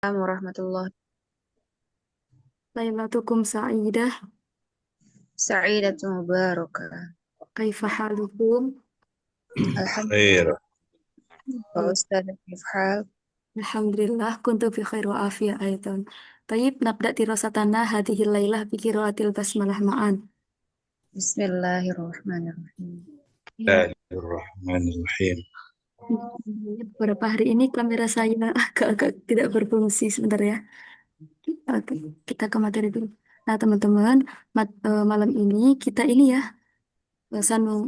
Assalamualaikum warahmatullahi Lailatukum sa'idah, Sa'idatun mubarakah. kaifa halukum? Alhamdulillah. خير. Wa ustadzah kif hal? Alhamdulillah, kuntu fi khair wa afiyah aidan. Tayyib, nabda dirasatana hadhihi lailah bi qiraatil basmalah ma'an. Bismillahirrahmanirrahim. Ya, الله الرحمن الرحيم. beberapa hari ini kamera saya agak-agak tidak berfungsi sebentar ya. Oke, kita ke materi dulu. Nah, teman-teman, malam ini kita ini ya,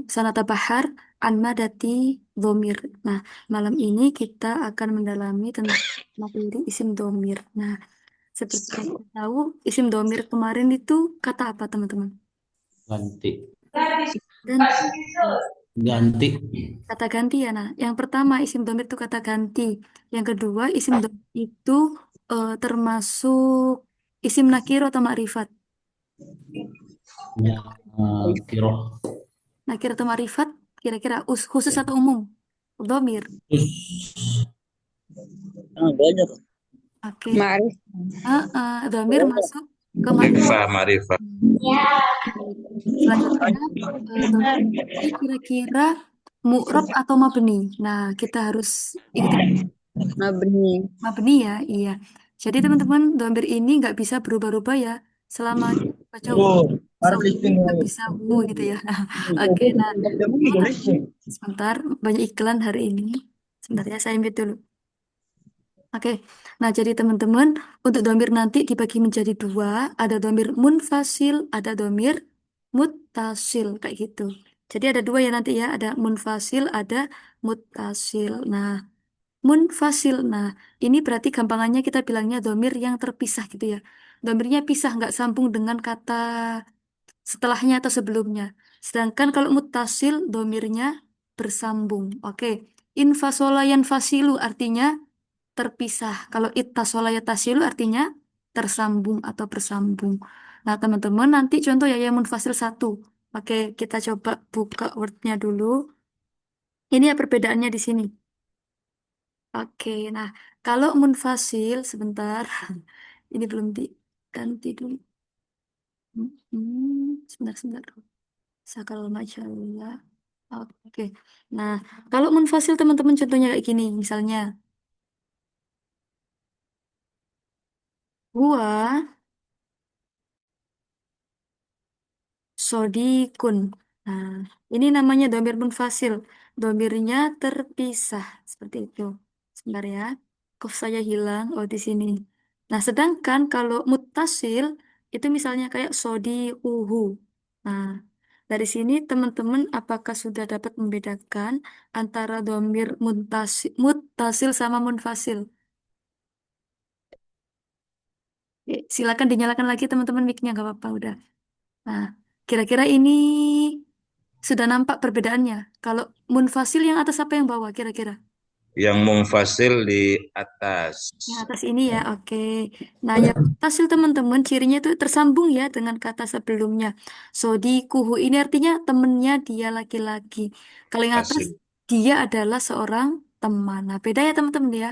sanata bahar an madati dhamir. Nah, malam ini kita akan mendalami tentang materi isim dhamir. Nah, seperti yang kita tahu, isim domir kemarin itu kata apa, teman-teman? Ganti. Ganti. Ganti. Kata ganti ya. Nah, yang pertama isim domir itu kata ganti. Yang kedua, isim domir itu termasuk isim nakiro atau makrifat. Ya, kiroh. Nakiro atau makrifat, kira-kira khusus atau umum? Domir. Terus banyak. Oke. Ma'rif. Domir masuk ke makrifat. معرفة معرفة. Selanjutnya, domir ini kira-kira mu'rab atau mabni. Nah, kita harus ikuti Mabni. mabni ya, iya. Jadi teman-teman, domir ini nggak bisa berubah-ubah ya. Selama baca hu, Oh, harap sorry, listing. nggak bisa hu gitu ya. Oke, nah sebentar, banyak iklan hari ini. Sebentar ya, saya mute dulu. Oke, nah jadi teman-teman, untuk domir nanti dibagi menjadi dua. Ada domir munfasil, ada domir muttasil, kayak gitu. Jadi ada dua ya nanti ya, ada munfasil, ada muttasil. Nah, munfasil. Nah, ini berarti gampangannya kita bilangnya domir yang terpisah gitu ya. Domirnya pisah, nggak sambung dengan kata setelahnya atau sebelumnya. Sedangkan kalau muttasil, domirnya bersambung. Oke, infasola yanfasilu artinya terpisah. Kalau ittasola yatasilu artinya tersambung atau bersambung. Nah, teman-teman, nanti contoh ya yang munfasil satu. Oke, kita coba buka Word-nya dulu. Ini ya perbedaannya di sini. Oke, nah kalau munfasil sebentar, ini belum diganti dulu. Sebentar, sebentar. Sakal majalah. Oke, nah kalau munfasil teman-teman contohnya kayak gini, misalnya gua sodikun. Nah, ini namanya domir munfasil. Domirnya terpisah seperti itu. Sebentar ya. Kok saya hilang? Oh, di sini. Nah, sedangkan kalau muttasil itu misalnya kayak sodi uhu. Nah, dari sini teman-teman apakah sudah dapat membedakan antara domir muttasil sama munfasil? Silakan dinyalakan lagi teman-teman mic-nya, nggak apa-apa udah. Nah, kira-kira ini sudah nampak perbedaannya. Kalau munfasil yang atas apa yang bawah kira-kira? Yang munfasil di atas. Yang atas ini ya, oke. Nah, yang mutasil teman-teman cirinya itu tersambung ya dengan kata sebelumnya. Sodikuhu ini artinya temennya dia laki-laki. Kalau yang atas Asil. dia adalah seorang teman. Nah, beda ya teman-teman ya.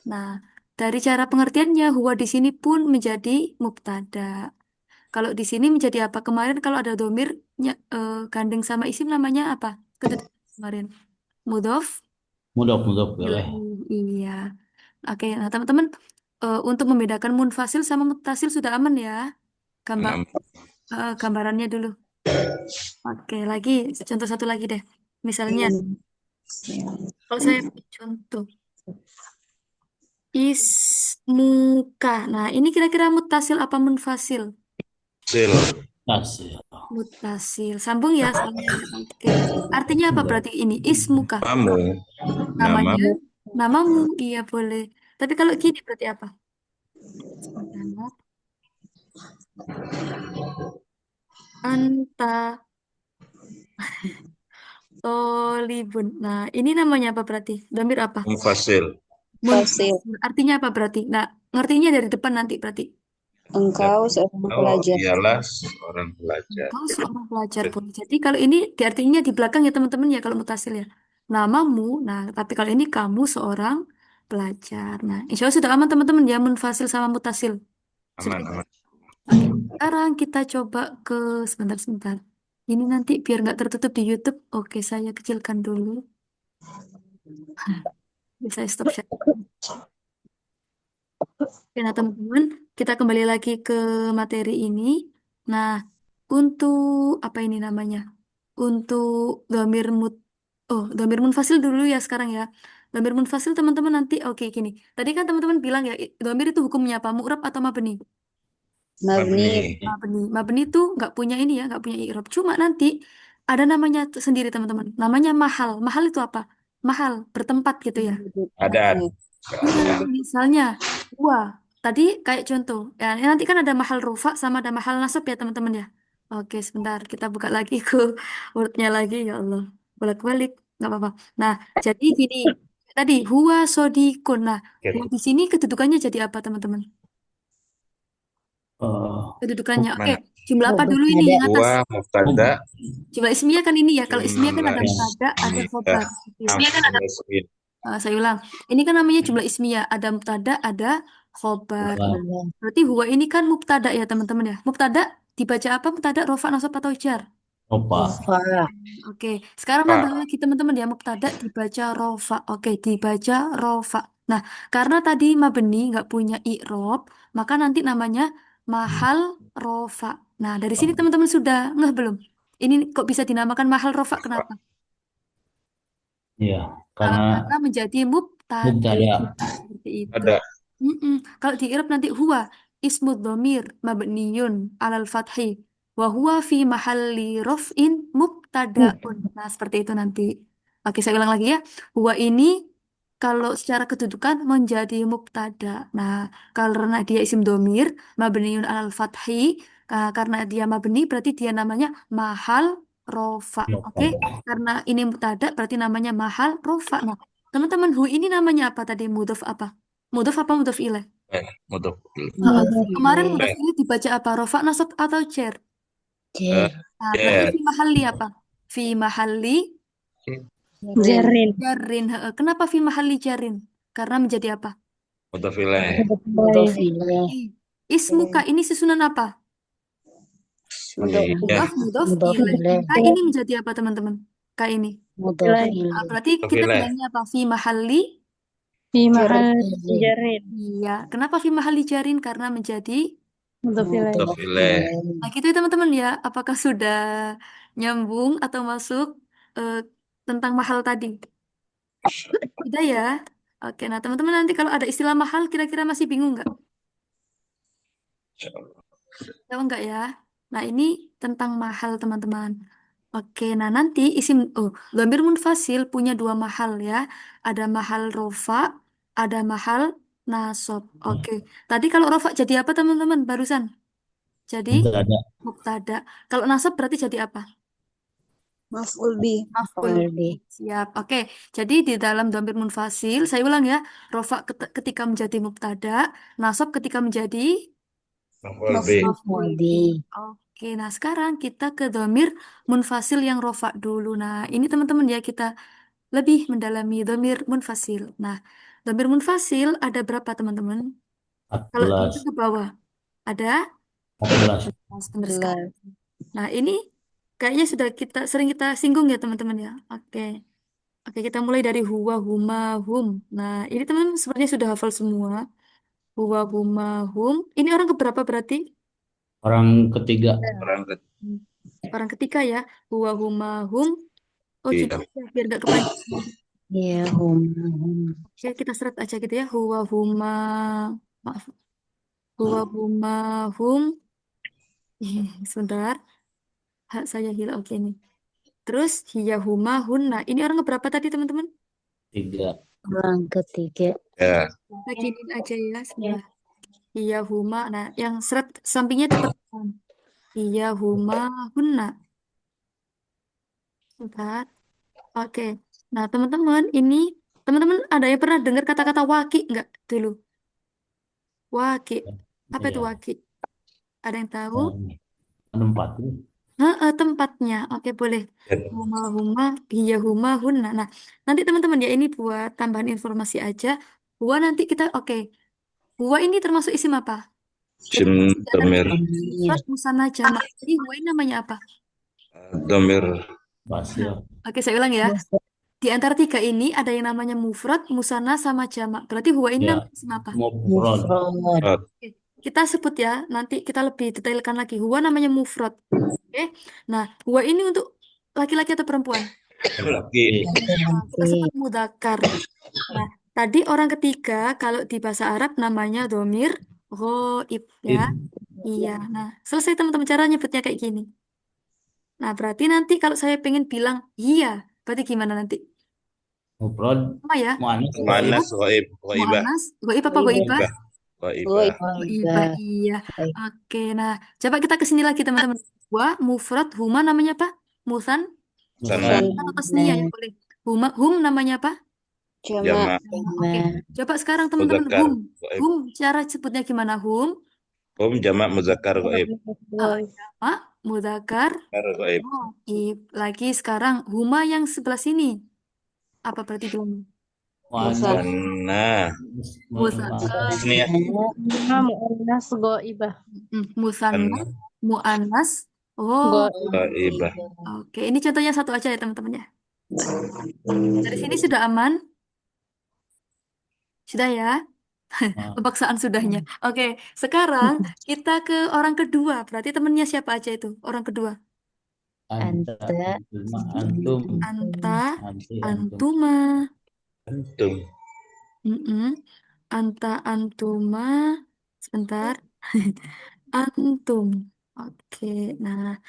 Nah, dari cara pengertiannya huwa di sini pun menjadi mubtada. Kalau di sini menjadi apa? Kemarin kalau ada domir gandeng sama isim namanya apa? Kemarin. Mudhof Mudok, mudok, boleh. ilaih. Iya. Oke, nah teman-teman untuk membedakan munfasil sama mutasil sudah aman ya. Gambar Enam. gambarannya dulu. Oke, lagi contoh satu lagi deh. Misalnya, kalau saya contoh ismuka. Nah, ini kira-kira mutasil apa munfasil? Sil. Tas ya. Mutasil. Sambung ya soalnya. Oke. Artinya apa berarti ini? Ismuka. Kamu. Nama. Namanya, namamu. Iya boleh. Tapi kalau gini berarti apa? Sebentar. Anta tolibun. Nah, ini namanya apa berarti? Domir apa? Munfasil. Fasil. Munfasil. Artinya apa berarti? Nah, ngertinya dari depan nanti berarti. Engkau seorang Oh, pelajar. ialah seorang pelajar. Kau seorang pelajar pun. Jadi kalau ini di artinya di belakang ya teman-teman ya kalau mutasil ya. Namamu. Nah, tapi kalau ini kamu seorang pelajar. Nah, insya Allah sudah aman teman-teman ya munfasil sama mutasil. Sudah. Aman, aman. Oke, sekarang kita coba ke sebentar. Ini nanti biar nggak tertutup di YouTube. Oke, saya kecilkan dulu. Saya stop share. Oke, nah teman-teman, kita kembali lagi ke materi ini. Nah, untuk apa ini namanya? Untuk dhamir dhamir munfasil dulu ya sekarang ya. Dhamir munfasil teman-teman nanti oke gini. Tadi kan teman-teman bilang ya, dhamir itu hukumnya apa? Mu'rab atau mabni? Mabni. Mabni. Mabni itu nggak punya ini ya, nggak punya i'rab. Cuma nanti ada namanya sendiri teman-teman. Namanya mahal. Mahal itu apa? Mahal, bertempat gitu ya. Ada. Misalnya, wah, tadi kayak contoh, ya ini nanti kan ada mahal rufa sama ada mahal nasab ya teman-teman ya. Oke, sebentar, kita buka lagi ke wordnya lagi, ya Allah. Bolak-balik, nggak apa-apa. Nah, jadi gini, tadi huwa sodikun. Nah, huwa di sini kedudukannya jadi apa teman-teman? Kedudukannya, oke, Mana? jumlah apa dulu ini yang atas? Huwa mubtada, Jumlah ismiyah kan ini ya, kalau ismiyah kan ada jumlah mubtada, ada khobar. Oke. ismiyah. Saya ulang. Ini kan namanya jumlah ismiyah. Ada mubtada, ada khobar. Berarti huwa ini kan mubtada ya teman-teman ya. Mubtada dibaca apa? Mubtada rofa nasab atau jar? Opa. Oke. Sekarang Pak. nambah lagi teman-teman ya. Mubtada dibaca rofa. Oke, dibaca rofa. Nah, karena tadi mabni nggak punya i'rob, maka nanti namanya mahal rofa. Nah, dari sini teman-teman sudah ngeh belum? Ini kok bisa dinamakan mahal rofa? Kenapa? Iya, karena Karena menjadi mubtada. mubtada. Seperti itu. Ada. Kalau di Arab nanti huwa ismu dhamir mabniyun alal fathi wa huwa fi mahalli raf'in mubtadaun. Nah, seperti itu nanti. Oke, saya ulang lagi ya. Huwa ini kalau secara kedudukan menjadi mubtada. Nah, karena dia isim dhamir mabniyun alal fathi, karena dia mabni berarti dia namanya mahal rofa. Oke, karena ini mubtada berarti namanya mahal rofa. Nah, teman-teman hu ini namanya apa tadi? Mudhof apa? Mudhof apa mudhof ilaih? Mudhof. Kemarin mudhof ilaih dibaca apa? Rofa, nasab atau cer? Nah, berarti Cer. fi mahalli apa? Fi mahalli Jarin. jarin. Kenapa fi mahalli jarin? Karena menjadi apa? Mudhof ilaih. Ismuka ini susunan apa? Iya. Mudhof ilaih. K ini menjadi apa teman-teman? K ini. Berarti Mudhof kita ilaih. bilangnya apa? Fi mahalli. Fi mahal jarin. Iya. Kenapa fi mahalli jarin? Karena menjadi. Mudhof ilaih. Mudhof ilaih. Nah, gitu ya teman-teman ya. Apakah sudah nyambung atau masuk eh, tentang mahal tadi? Tidak ya? Oke, nah teman-teman nanti kalau ada istilah mahal kira-kira masih bingung nggak? Insyaallah. Tahu nggak ya? Nah, ini tentang mahal teman-teman. Oke, nah nanti dhamir munfasil punya dua mahal ya. Ada mahal rofa, ada mahal nasob. Oke, tadi kalau rofa jadi apa teman-teman barusan? Jadi Mubtada. mubtada. Kalau nasab berarti jadi apa? Maf'ul bi. Maf'ul bih. Siap. Oke. Jadi di dalam dhamir munfasil, saya ulang ya. Rofa ketika menjadi mubtada, nasab ketika menjadi Maf'ul bih. maf'ul bih. Oke. Nah, sekarang kita ke dhamir munfasil yang rofa dulu. Nah, ini teman-teman ya kita lebih mendalami dhamir munfasil. Nah, dhamir munfasil ada berapa teman-teman? Kalau di 14. ke bawah ada 14. benar sekali. Nah, ini kayaknya sudah sering kita singgung ya teman-teman ya. Oke. Oke, kita mulai dari huwa, huma, hum. Nah, ini teman-teman sepertinya sudah hafal semua. Huwa, huma, hum. Ini orang keberapa berarti? Orang ketiga. Orang ketiga. Orang ketiga ya. Huwa, huma, hum. Oh, Iya. gitu ya, biar nggak kepanjangan. Iya, hum. Oke, kita seret aja gitu ya. Huwa, huma, maaf. Huwa, huma, hum. Sebentar. Hak saya hilang. Oke, nih. Terus, hiya, huma, hunna. Ini orang keberapa tadi, teman-teman? 3. Orang ketiga. Ya. Beginin aja ya, sebentar. Iya huma. Nah, yang seret sampingnya tepat. Iya huma hunna. Sebentar. Oke. Nah, teman-teman, ini teman-teman ada yang pernah dengar kata-kata waki nggak dulu? Waki. Apa itu Iya. waki? Ada yang tahu? Ada 4. Tempatnya. Oke, boleh. Huma, iya huma hunna. Nah, nanti teman-teman ya ini buat tambahan informasi aja. Huwa nanti kita, oke. Huwa ini termasuk isim apa? Jadi Isim di antara domir. tiga ini, mufrad, musanna, jamak. Jadi huwa ini namanya apa? Domir. Fasil. Oke, saya ulang ya. Di antara tiga ini ada yang namanya mufrad, musanna, sama jamak. Berarti huwa ini Ya. namanya isim apa? Mufrad. Mufrad. Rod. Oke, kita sebut ya. Nanti kita lebih detailkan lagi. Huwa namanya mufrad. Oke. Nah, huwa ini untuk laki-laki atau perempuan? Laki. Nah, kita Laki. sebut mudakar. Nah, tadi orang ketiga kalau di bahasa Arab namanya domir ghaib ya. Iya. Nah, selesai teman-teman cara nyebutnya kayak gini. Nah, berarti nanti kalau saya pengen bilang iya, berarti gimana nanti? Mufrad. Apa ya? Muannas. Muannas ghaib. Ghaibah. Mu'annas, ghaib apa ghaibah? Ghaibah. Ghaibah. Goib. Ghaibah, iya. Baik. Oke, nah, coba kita ke sini lagi teman-teman. Mufrad, huma namanya apa? Musan, Sana. atau tasniyah ya boleh. Hum namanya apa? Jamak. Jamak. Oke, coba sekarang teman-teman Muzakkar. Ghaib. cara sebutnya gimana? Jamak muzakkar ghaib. Jamak, mudzakkar, Ghaib. ghaib. Lagi sekarang huma yang sebelah sini. Apa berarti bilangnya? Muannas. Sana. Musanna, Tasniyah. Mu'annas goibah. musanna, Sana. mu'annas. Oh, Ghaibah. oke. Ini contohnya satu aja ya teman-teman ya. Dari sini sudah aman? Sudah ya? Pemaksaan sudahnya. Oke, sekarang kita ke orang kedua. Berarti temennya siapa aja itu? Orang kedua. Anta. Anta. Antum. Anta, Anti. Antum. antuma. Antum. Mm-mm. Anta, antuma. Sebentar. Antum. Oke, nah.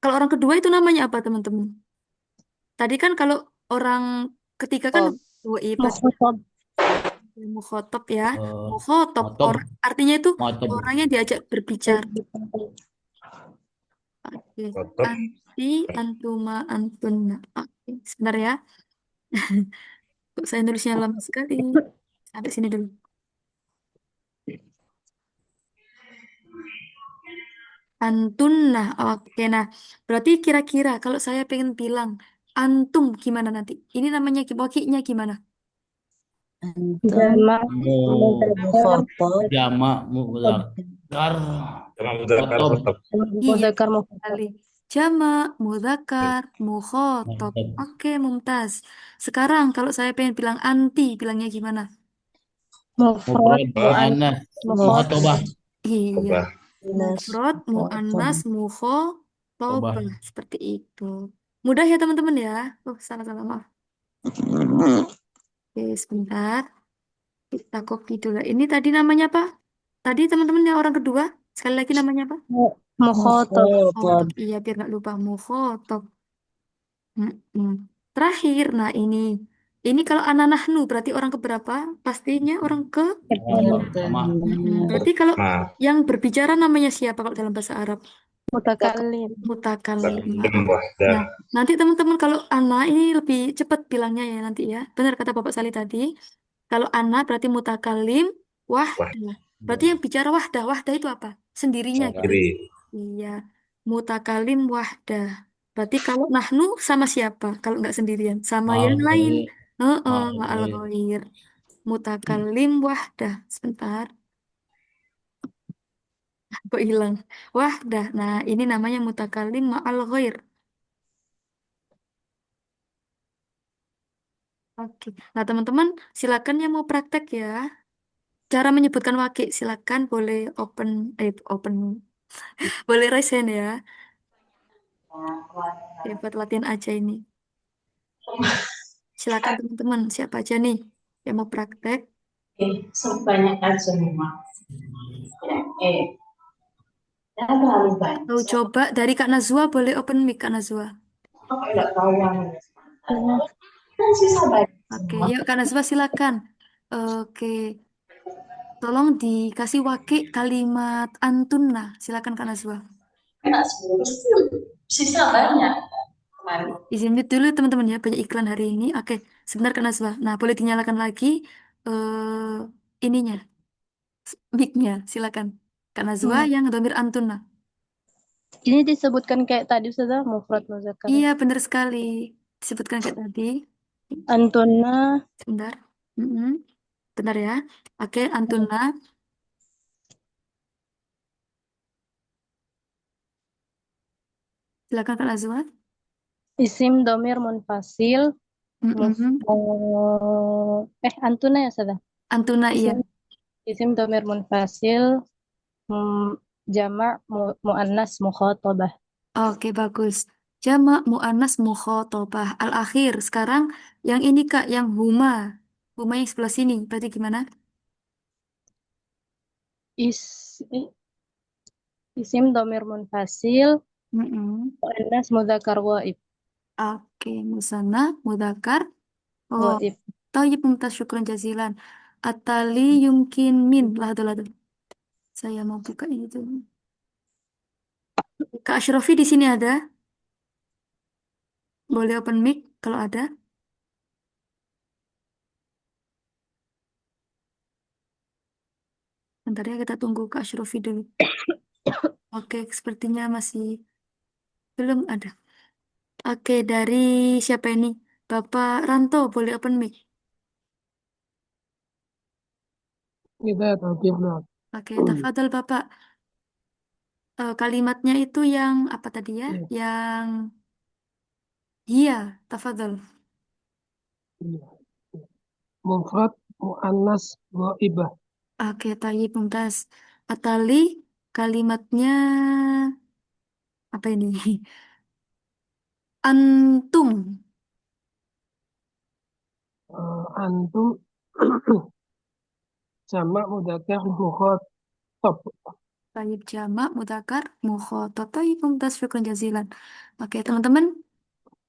Kalau orang kedua itu namanya apa teman-teman? Tadi kan kalau orang ketiga kan goib, Mukhotob. mukhotob ya. Eh, Mukhotob, Mu'tob. artinya itu Mu'tob. orangnya diajak berbicara. Oke. Kotob. Anti, antuma, antuna. Oke, sebentar ya. Kok saya nulisnya lama sekali. Sampai sini dulu. Antunna. Oke, nah. Berarti kira-kira kalau saya pengen bilang antum gimana nanti? Ini namanya wakilnya gimana? Antum. Mu. Mukhotob. Jamak. Muzakkar. Jamak muzakkar Khotob. khotob. Iya, sekali. Jamak, mudzakkar, mukhotob. Khotob. Oke, mumtaz. Sekarang kalau saya pengen bilang anti, bilangnya gimana? Mufrad. Muannas. Muhatobah. Iya, Khobah. mufrad, muannas, Tobah. mukhotobah. Seperti itu. Mudah ya teman-teman ya. Oh, salah-salah maaf. Oke, sebentar. Kita copy dulu. Ini tadi namanya apa? Tadi teman-teman yang orang kedua. Sekali lagi namanya apa? Mukhotob. Mukhotob. Iya, biar nggak lupa. Mukhotob. Mm-mm. Terakhir, nah ini kalau anak nahnu berarti orang keberapa? Pastinya orang ke. Sama. Berarti kalau Nah, yang berbicara namanya siapa kalau dalam bahasa Arab? Mutakalim. Mutakallim. takdim wahdah. Nah, nanti teman-teman kalau anak ini lebih cepat bilangnya ya nanti ya. Benar kata Bapak Sali tadi. Kalau anak berarti mutakallim wahdah. Berarti yang bicara wahdah. Wahdah itu apa? Sendirinya gitu. Sendiri. Iya. Mutakallim wahdah. Berarti kalau nahnu sama siapa? Kalau nggak sendirian, sama yang lain. Ma'al ghair. Mutakallim wahdah. Sebentar. Kok hilang? Wahdah. Nah, ini namanya mutakallim ma'al ghair. Oke. Nah, teman-teman, silakan yang mau praktek ya. Cara menyebutkan wakil, silakan boleh open, boleh raise hand ya. Ya, buat latihan aja ini. Silakan teman-teman, siapa aja nih yang mau praktek? Sebanyak semua. Ya, terlalu banyak. Mau coba dari Kak Nazwa, boleh open mic Kak Nazwa. Kok nggak tahu yang kan sisa banyak Oke, semua. yuk Kak Nazwa silakan. Oke, tolong dikasih wakil kalimat antunna. Silakan Kak Nazwa. Enak semua. Sisa banyak kemarin. Izin mute dulu teman-teman ya, banyak iklan hari ini. Oke, sebentar Kak Nazwa. Nah, boleh dinyalakan lagi ininya, mic-nya. Silakan. Kak Nazwa yang domir antunna. Ini disebutkan kayak tadi sudah mufrad muzakkar. Iya, benar sekali. Disebutkan kayak tadi. Antuna. Sebentar. Mm-mm. Bentar ya. Oke, Antuna. Silakan Kak Nazwa. Isim domir munfasil. Mm-mm. Antuna ya sudah. Antuna iya. Isim domir munfasil. Jamak muannas mukhatabah. Oke, bagus. Jamak muannas mukhotobah al-akhir. Sekarang yang ini Kak, yang huma. Huma yang sebelah sini. Berarti gimana? Is, isim domir munfasil. Mm-mm. Muannas mudzakkar ghaib. Oke, musana, mudakar. Oh, Ghaib. tayyib mumtaz syukran jazilan. Atali yumkin min. Lado. Saya mau buka ini dulu. Kak Ashrofi di sini ada? Boleh open mic kalau ada. Bentar ya, kita tunggu Kak Ashrofi dulu. Oke, sepertinya masih belum ada. Oke, dari siapa ini? Bapak Ranto, boleh open mic. Kita tertibna. Oke, tafadhol Bapak. Kalimatnya itu yang apa tadi ya? Yang iya, tafadhol. Mufrad muannas ghaibah. Oke, tayyib mumtaz. Atali kalimatnya apa ini? Antum. Antum jamak mudzakkar mukhatab. Tayyib jamak mudzakkar mukhatab. Tayyib mumtaz syukran jazilan. Oke, teman-teman,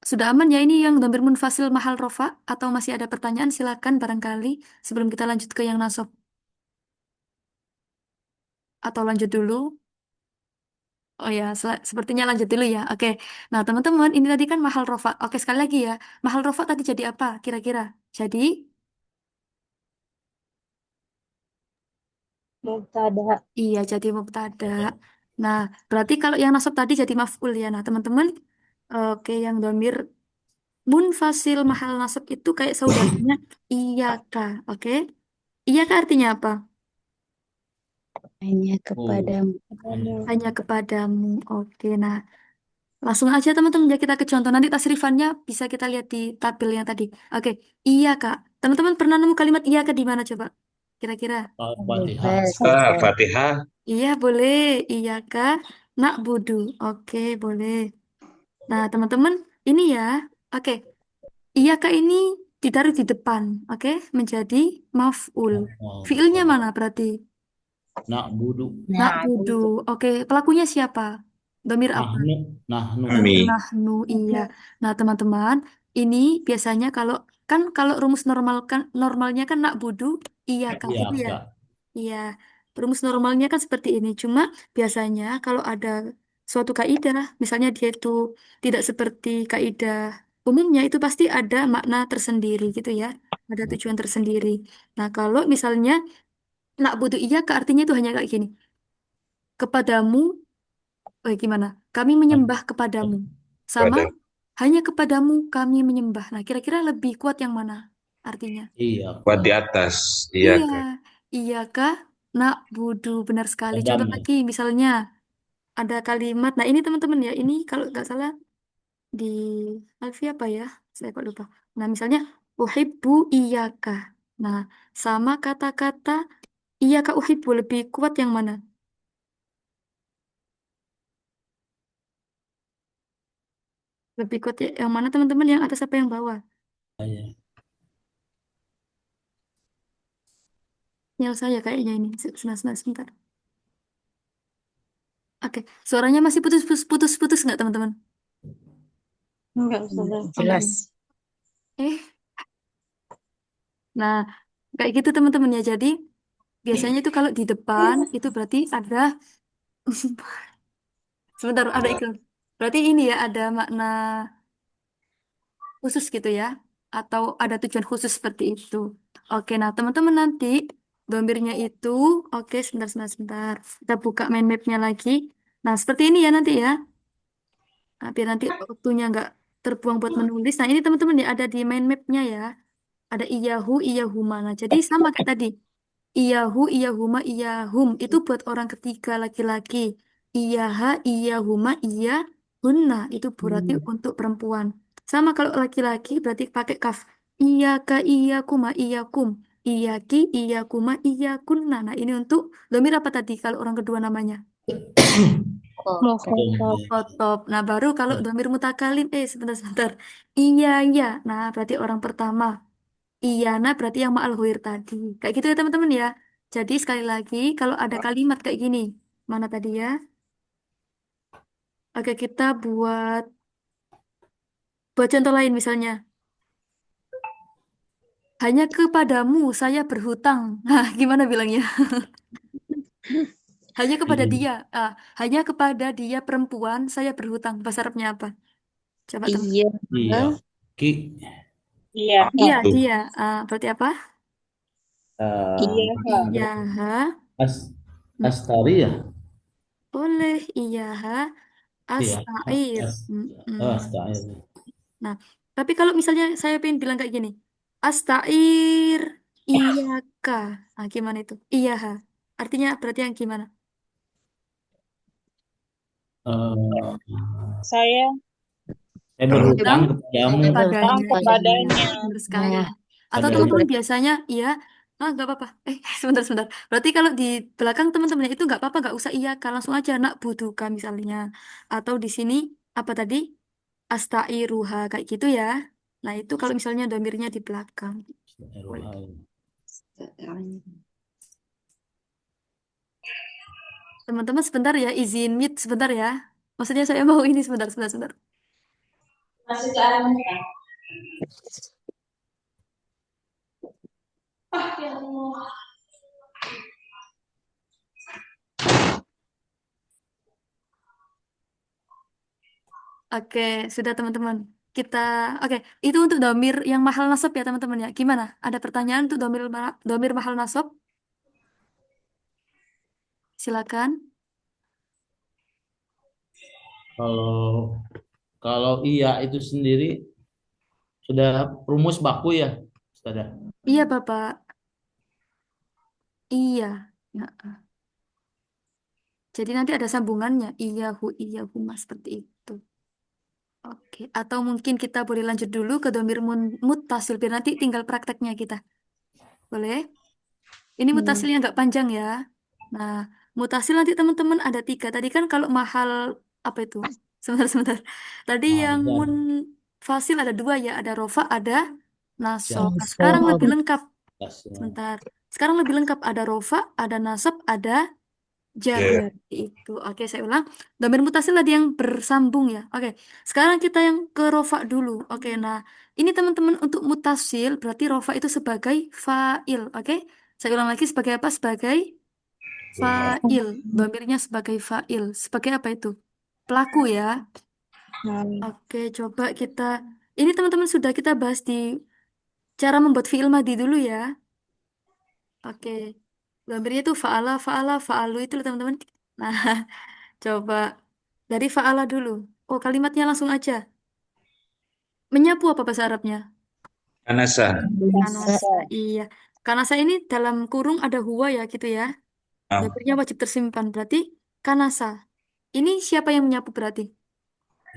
sudah aman ya ini yang dhamir munfasil mahal rofa atau masih ada pertanyaan silakan barangkali sebelum kita lanjut ke yang nasab atau lanjut dulu. Oh ya, sepertinya lanjut dulu ya. Oke. Nah, teman-teman, ini tadi kan mahal rofa. Oke, sekali lagi ya. Mahal rofa tadi jadi apa kira-kira? Jadi Mubtada. iya, jadi mubtada. Nah, berarti kalau yang nasab tadi jadi maf'ul ya. Nah, teman-teman, oke, yang domir munfasil mahal nasab itu kayak saudaranya iyaka. Oke? Iyaka artinya apa? Hanya Oh, kepadamu. Hanya kepadamu. Oke, nah langsung aja teman-teman ya kita ke contoh. Nanti tasrifannya bisa kita lihat di tabel yang tadi. Oke, iya Kak. Teman-teman pernah nemu kalimat iya Kak di mana coba? Kira-kira? Al-Fatihah. Fatihah. Iya boleh. Iya Kak. Nak budu. Oke, boleh. Nah, teman-teman ini ya. Oke, iya Kak ini ditaruh di depan. Oke, menjadi maf'ul. Fiilnya mana berarti? Nak budu. Nak budu. Oke, pelakunya siapa? Domir apa? Nahnu. Nahnu. Kami. Nahnu, iya. Nah, teman-teman, ini biasanya kalau rumus normalnya kan nak budu, iya Kak, Iya, gitu ya. Kak. Iya. Rumus normalnya kan seperti ini. Cuma biasanya kalau ada suatu kaidah, misalnya dia itu tidak seperti kaidah umumnya itu pasti ada makna tersendiri gitu ya. Ada tujuan tersendiri. Nah, kalau misalnya nak budu iya Kak artinya itu hanya kayak gini. Kepadamu gimana? Kami menyembah kepadamu. Sama Pada hanya kepadamu kami menyembah. Nah, kira-kira lebih kuat yang mana artinya? Iya, kuat di Kak. atas. Iya Iya, kan. iyakah nak budu benar sekali. Contoh Padamu. lagi, misalnya ada kalimat. Nah, ini teman-teman ya, ini kalau nggak salah di Alfie apa ya? Saya kok lupa. Nah, misalnya uhibbu iyaka. Nah, sama kata-kata iyaka uhibbu lebih kuat yang mana? Lebih kuat yang mana teman-teman? Yang atas apa yang bawah? Iya. Yang saya kayaknya ini. Sebentar. Oke, suaranya masih putus nggak teman-teman? Enggak usah. Jelas. Nah, kayak gitu teman-teman ya. Jadi biasanya itu kalau di depan itu berarti ada sebentar ada iklan. Berarti ini ya ada makna khusus gitu ya, atau ada tujuan khusus seperti itu. Oke, nah teman-teman nanti domirnya itu, oke sebentar. Kita buka mind mapnya lagi. Nah seperti ini ya nanti ya. Nah, biar nanti waktunya nggak terbuang buat menulis. Nah ini teman-teman ya ada di mind mapnya ya. ada iyahu, iyahuma. Nah, jadi sama kayak tadi. Iyahu, iyahuma, iyahum. Itu buat orang ketiga laki-laki. Iyaha, iyahuma, iyahunna. Itu berarti untuk perempuan. Sama kalau laki-laki berarti pakai kaf. Iyaka, iyakuma, iyakum. Iyaki, iyakuma, iyakunna. Nah, ini untuk domir apa tadi kalau orang kedua namanya? Mukhotob. Mukhotob. Nah, baru kalau domir mutakalim, sebentar. Iya, iya. Nah, berarti orang pertama. Iyana berarti yang ma'al huir tadi. Kayak gitu ya teman-teman ya. Jadi sekali lagi, kalau ada kalimat kayak gini. Mana tadi ya? Oke, kita buat contoh lain misalnya. Hanya kepadamu saya berhutang. Nah, gimana bilangnya? Hanya kepada Iya. dia. Hanya kepada dia perempuan saya berhutang. Bahasa Arabnya apa? Coba teman. Iya. Iya. Ki. Iya. Iya, Tuh. dia. Berarti apa? Iya. Iya, ha. As Astari ya? Boleh. Iya, ha. Iya. Astair. Mm-mm. Astari. Nah, tapi kalau misalnya saya pengen bilang kayak gini, astair iyaka. Nah, gimana itu? Iya, ha. Artinya berarti yang gimana? Eh, Saya saya Berhutang berhutang kepadamu berhutang kepadanya. benar sekali. Atau pada teman-teman biasanya, iya, nggak apa-apa. Sebentar. Berarti kalau di belakang teman-temannya itu nggak apa-apa, nggak usah iya, kan langsung aja nak butuhka misalnya. Atau di sini apa tadi? Astairuha kayak gitu ya. Nah, itu kalau misalnya domirnya di belakang. Boleh. Teman-teman sebentar ya, izin mute sebentar ya. Maksudnya saya mau ini sebentar. Masih ke arah mana? Ya Allah. Oke, sudah teman-teman. Oke, itu untuk domir yang mahal nasab ya teman-teman ya. Gimana? Ada pertanyaan untuk domir mahal nasab? Silakan. kalau kalau iya itu sendiri sudah rumus baku ya, Ustazah? Iya, Bapak. Iya. Nah, jadi nanti ada sambungannya. Iyahu, mas seperti itu. Oke, atau mungkin kita boleh lanjut dulu ke domir muttasil biar nanti tinggal prakteknya kita. Boleh? Ini mutasilnya nggak panjang ya. Nah, mutasil nanti teman-teman ada 3. Tadi kan kalau mahal apa itu? Sebentar. Tadi yang Mazhar. fasil ada 2 ya. Ada rofa, ada nasab. Nah, Nasab. sekarang lebih lengkap. Ya. Sebentar. Sekarang lebih lengkap. Ada rofa, ada nasab, ada jar. Ya. Itu. Oke, saya ulang. Domir mutasil tadi yang bersambung ya. Oke. Sekarang kita yang ke rofa dulu. Oke, nah ini teman-teman untuk mutasil berarti rofa itu sebagai fa'il. Oke. Saya ulang lagi sebagai apa? Sebagai fa'il. Domirnya sebagai fa'il. Sebagai apa itu? Pelaku ya. Oke, coba kita. Ini teman-teman sudah kita bahas di cara membuat fi'il madi dulu ya. Oke. Domirnya itu fa'alu itu loh teman-teman. Nah, coba dari fa'ala dulu. Oh, kalimatnya langsung aja. Menyapu apa bahasa Arabnya? Kanasa. Kanasa. Iya. Kanasa ini dalam kurung ada huwa ya gitu ya. Ah, Domirnya wajib tersimpan. Berarti kanasa. Ini siapa yang menyapu berarti?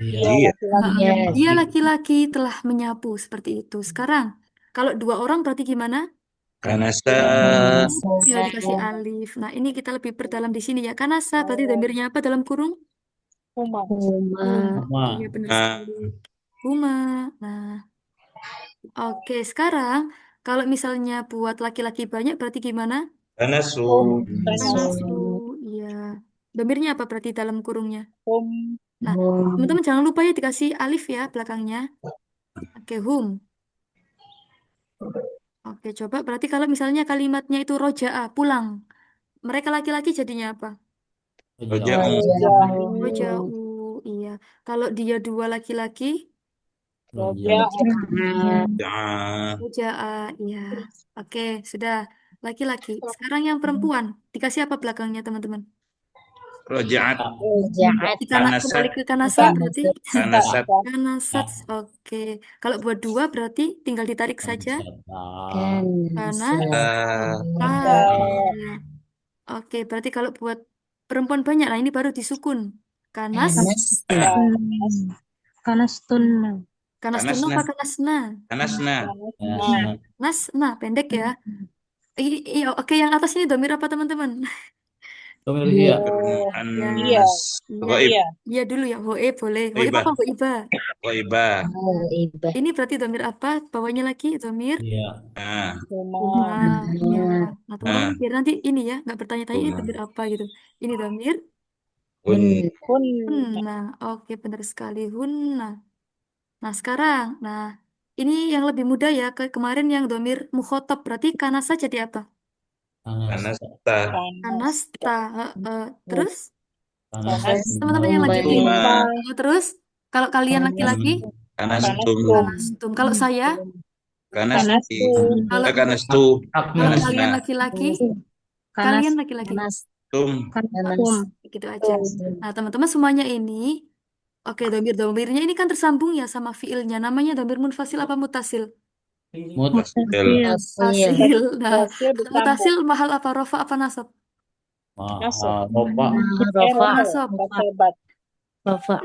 Iya. iya. Dia laki-laki telah menyapu seperti itu. Sekarang, kalau 2 orang berarti gimana? Kanasa. Tinggal dikasih alif. Nah, ini kita lebih perdalam di sini ya. Kanasa berarti domirnya apa dalam kurung? Huma. Huma. Sama. Iya benar Ah, sekali. Huma. Nah, oke. Sekarang, kalau misalnya buat laki-laki banyak berarti gimana? Kanasu. Kanasu. Iya. Domirnya apa berarti dalam kurungnya? Hum. Nah, teman-teman jangan lupa ya dikasih alif ya belakangnya. Oke, hum. Oke, coba berarti kalau misalnya kalimatnya itu roja'a, pulang. Mereka laki-laki jadinya apa? Roja'u. Roja'u, iya. Kalau dia 2 laki-laki, Roja. Ja'a. roja'a, iya. Oke, sudah. Laki-laki. Sekarang yang perempuan, dikasih apa belakangnya teman-teman? Rojaat. Rojaat. Kembali Kanasat. ke kanasa berarti Kanasat. kanasat. Oke. Kalau buat dua berarti tinggal ditarik saja. Karena iya. Oke, berarti kalau buat perempuan banyak, nah ini baru disukun. Kanas, Kanastun. kanastuna Kanasna. apa kanasna? Kanasna. Nas, nah pendek ya. Iya, oke yang atas ini domir apa teman-teman? Domir iya. Anas. Goib. Iya dulu ya, hoe boleh. Hoe Goibah. apa hoiba? Goibah. Ini berarti domir apa? Bawahnya lagi domir Nah, huma. Ya. Nah teman-teman nah, biar nanti ini ya, nggak bertanya-tanya ini huma. domir apa gitu. Ini domir Hun. hunna. Oke, benar sekali hunna. Nah sekarang, ini yang lebih mudah ya. Kemarin yang domir mukhotob berarti kanasa jadi apa? Kanasta. Kanasta. Terus teman-teman Kanastum. yang lanjutin. Tuma. Terus kalau kalian laki-laki Kanastum. kanastum. Kalau saya, Kanasti. kalau Kanastu. kalau Kanasna. kalian laki-laki, Kanas. kalian laki-laki. Tum. Kanastum. Gitu aja. Nah teman-teman semuanya ini, oke domir-domirnya ini kan tersambung ya sama fiilnya. Namanya domir munfasil apa mutasil? Mutasil. Mutasil. Nah, mutasil mahal apa? Rofa apa nasab? Ropa. Nasab. Bapak.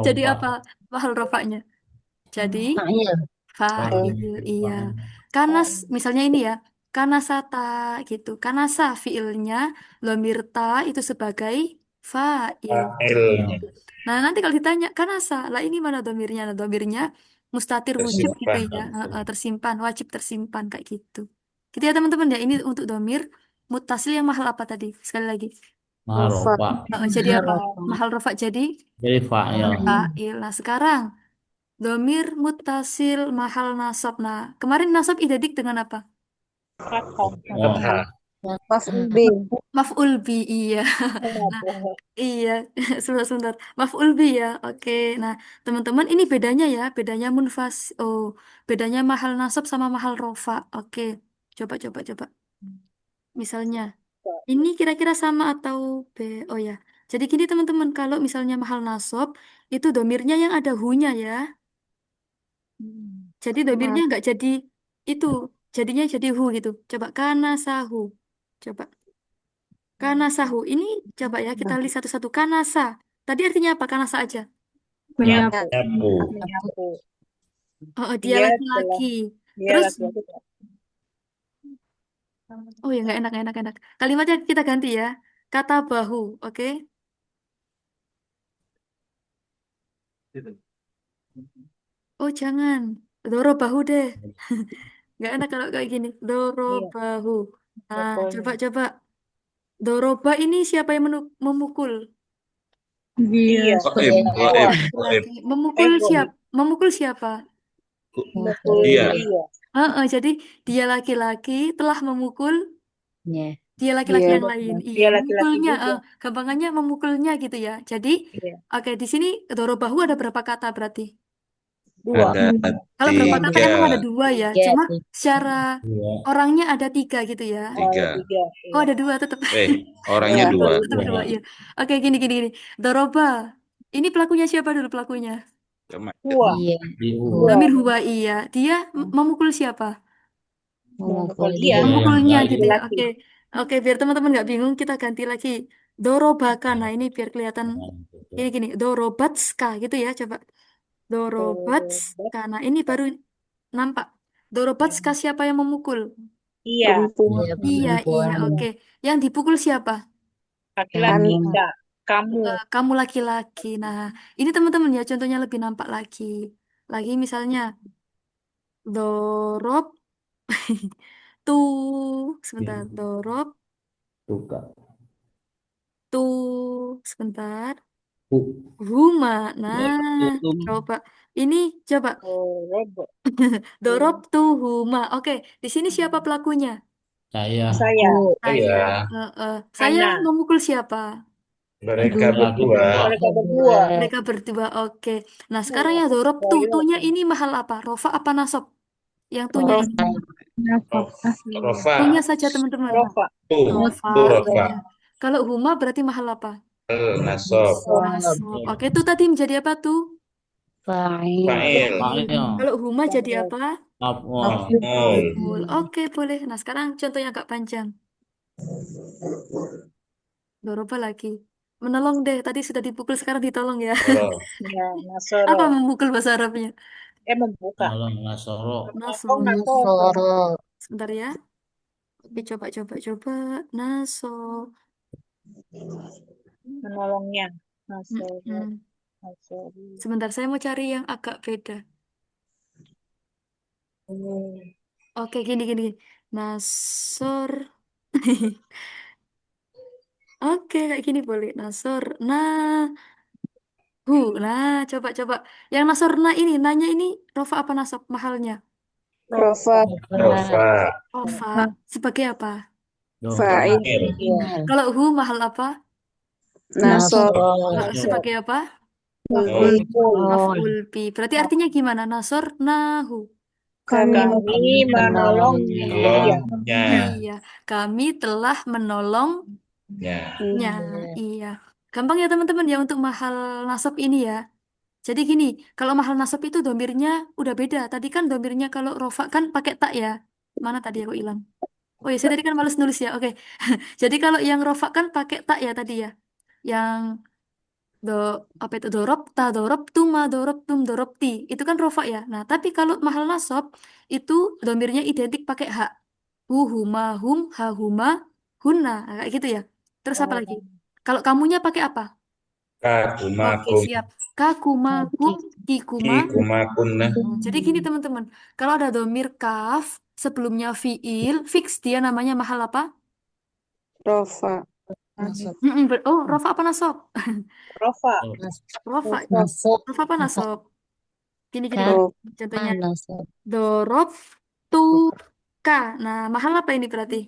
Jadi apa mahal rofanya? Jadi fa'il, iya. Kanas, misalnya ini ya, kanasata gitu. Kanasa fiilnya, lomirta itu sebagai fa'il. Fa'il. Nah, nanti kalau ditanya, kanasa, lah ini mana domirnya? Nah, domirnya mustatir wujud gitu Tersimpan. ya. Tersimpan, wajib tersimpan kayak gitu. Gitu ya teman-teman ya, ini untuk domir mutasil yang mahal apa tadi? Sekali lagi. Ropa. Jadi apa? Mahal rofa jadi Jadi fa'il. fa'il. Nah, sekarang domir mutasil mahal nasab. Nah, kemarin nasab identik dengan apa? Fathah. Maf'ul bi, iya. Nah, iya. Sebentar. Maf'ul bi ya. Oke. Nah, teman-teman ini bedanya ya. Bedanya mahal nasab sama mahal rofa. Oke. Coba. Misalnya, ini kira-kira sama atau B? Oh ya. Jadi gini teman-teman, kalau misalnya mahal nasab, itu domirnya yang ada hu-nya ya. Jadi domirnya nggak jadi itu, jadinya jadi hu gitu. Coba kana sahu. Coba kana sahu. Ini coba ya kita lihat satu-satu kanasa. Tadi artinya apa? Kanasa aja. Nyapu. Dia laki-laki. Terus, oh ya nggak enak. Kalimatnya kita ganti ya. Kata bahu, oke? Oh jangan, doro bahu deh. Nggak enak kalau kayak gini. Doro bahu. Nah, coba. Doroba ini siapa yang memukul? Dia. Goib. Goib. Goib. Memukul siapa? Dia. Jadi dia laki-laki telah memukul dia laki-laki yang lain. Iya, memukulnya. Gampangannya memukulnya gitu ya. Jadi, oke di sini dorobahu ada berapa kata berarti? Ada Kalau berapa kata emang ada 2 ya. Cuma secara Iya. orangnya ada 3 gitu ya. 3. Oh ada 2 tetap. Orangnya 2. Tetap 2 ya. Oke gini. Doroba. Ini pelakunya siapa dulu pelakunya? Domir huwa iya. Dia memukul siapa? Memukulnya gitu ya. Oke, biar teman-teman nggak bingung, kita ganti lagi. Dorobakan. Nah, ini biar kelihatan. Ini gini, dorobatska gitu ya. Coba. Dorobatska. Nah, ini baru nampak. Dorobatska siapa yang memukul? Iya, oke. Yang dipukul siapa? Kamu laki-laki. Nah, ini teman-teman ya, contohnya lebih nampak lagi. Lagi misalnya, dorob. Sebentar. Dorob. Suka. Sebentar. Hu. Huma. Nah, coba. Ini coba. Dorob huma. Oke, di sini siapa pelakunya? Saya. Saya. Saya. Saya memukul siapa? Mereka berdua. Mereka berdua. Oke. Nah, sekarang ya dorob tunya ini mahal apa? Rofa apa nasab? Yang tunya. Rofa. Tunya saja teman-teman. Tu. Rofa. Tu rofa. Kalau huma berarti mahal apa? Nasob. Nasob. Oke, itu tadi menjadi apa tuh? Fa'il. Fa'il. Fa'il. Kalau huma jadi apa? Maf'ul. Maf'ul. Oke, boleh. Nah, sekarang contoh yang agak panjang. Doroba lagi. Menolong deh. Tadi sudah dipukul, sekarang ditolong ya. Tolong. Ya, Apa nasoro. memukul bahasa Arabnya? Membuka. Nolong Nasoro. Menolong, Naso. nasoro. Sebentar ya. Oke, coba. Naso. Menolongnya. Nasoro. Mm-mm. Nasoro. Sebentar, saya mau cari yang agak beda. Oke, gini. Nasor. Oke, kayak gini boleh. Nasor. Nah, coba. Yang nasor ini, nanya ini rofa apa nasab mahalnya? Rofa, Rofa. Rofa. Sebagai apa? fa'il, Fa'il. Kalau mahal apa? nasab, Sebagai apa? maf'ul, Maf'ul bi. Berarti artinya gimana? Nasor nahu. kami Kami menolongnya. Menolongnya. Iya, kami telah menolongnya. Ya. Iya. Gampang ya teman-teman ya untuk mahal nasab ini ya. Jadi gini, kalau mahal nasab itu domirnya udah beda. Tadi kan domirnya kalau rofa kan pakai tak ya. Mana tadi aku hilang? Oh ya, saya tadi kan males nulis ya. Oke. Jadi kalau yang rofa kan pakai tak ya tadi ya. Yang do apa itu dorop tuma dorop tum dorop ti itu kan rofa ya. Nah tapi kalau mahal nasab itu domirnya identik pakai hak. Huma hum ha huma hunna. Nah, kayak gitu ya. Terus apa lagi? Kalau kamunya pakai apa? Oke, Kakumakum. siap. Kakumakum kikuma. Kikumakunna. Jadi gini teman-teman, kalau ada domir kaf sebelumnya fiil fix dia namanya mahal apa? rofa, Oh, rofa apa nasab? Rofa. Rofa. Rofa apa nasab? Gini. rof, Contohnya dorob tu ka. Nah, mahal apa ini berarti?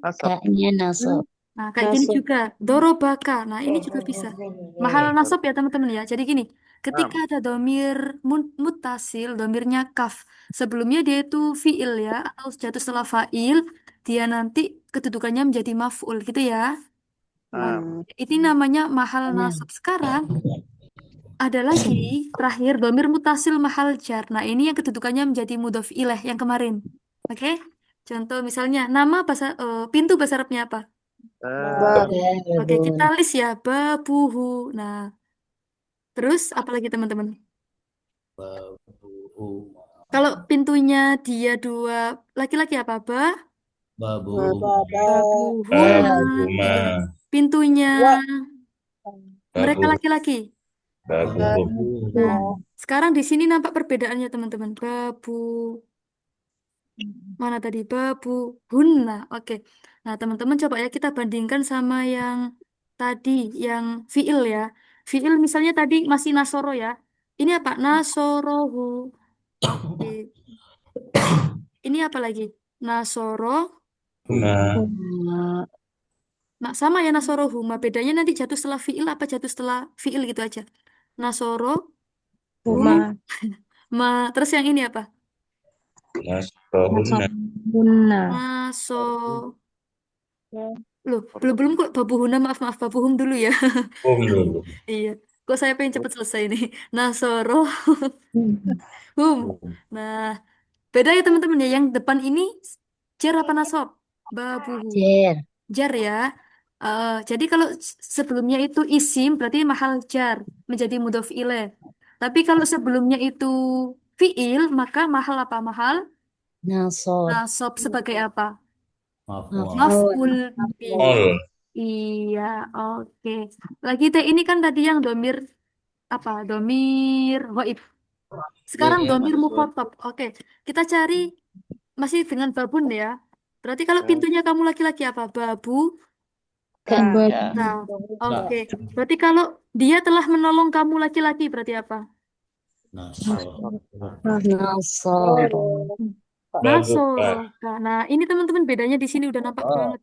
Nah, kayak gini nasab, juga. Dorobaka. Nah, ini juga bisa. Mahal nasab ya teman-teman ya. Jadi gini, ketika ada domir mutasil, domirnya kaf. Sebelumnya dia itu fiil ya, atau jatuh setelah fa'il, dia nanti kedudukannya menjadi maf'ul gitu ya. Ini namanya mahal nasab. Sekarang ada lagi terakhir domir mutasil mahal jar. Nah, ini yang kedudukannya menjadi mudhof ilaih yang kemarin. Oke? Contoh misalnya pintu bahasa Arabnya apa? bab, Oke, kita list ya babuhu. Nah, terus apa lagi teman-teman? Babuhu. Kalau pintunya dia dua laki-laki apa? Babuhu. Babuhuma. Bahuma. Pintunya Wa. mereka Babu. laki-laki. Babuhum. Nah, sekarang di sini nampak perbedaannya teman-teman. Mana tadi? Hunna. Oke. Nah, teman-teman coba ya kita bandingkan sama yang tadi, yang fiil ya. Fiil misalnya tadi masih nasoro ya. Ini apa? Nasorohu. Oke. Ini apa lagi? Nasoro. Huma. Nah, sama ya nasoro huma. Bedanya nanti jatuh setelah fiil apa jatuh setelah fiil gitu aja. Nasoro Huma. Terus yang ini apa? Nasrohunna. Bunna. Naso. Loh, belum kok babuhuna, maaf babuhum dulu ya. Dulu. Iya. Kok saya pengen cepet selesai nih. Nasoro hum. Nah, beda ya teman-teman ya. Yang depan ini jar apa nasab? Babuhu. Jar ya. Jadi kalau sebelumnya itu isim berarti mahal jar menjadi mudhof ilaih. Tapi kalau sebelumnya itu fiil maka mahal apa mahal? Nasab sebagai apa? Maf'ul. Maf'ul bi. Ol. Iya, oke. Lagi teh ini kan tadi yang domir apa? Domir ghaib. Sekarang domir mukhatab. Oke, kita cari masih dengan babun ya. Berarti kalau pintunya kamu laki-laki apa? Babu. Nah, oke. Berarti kalau dia telah menolong kamu laki-laki berarti apa? Nasoro. Babuka. Nasoroka. Nah, ini teman-teman bedanya di sini udah nampak banget.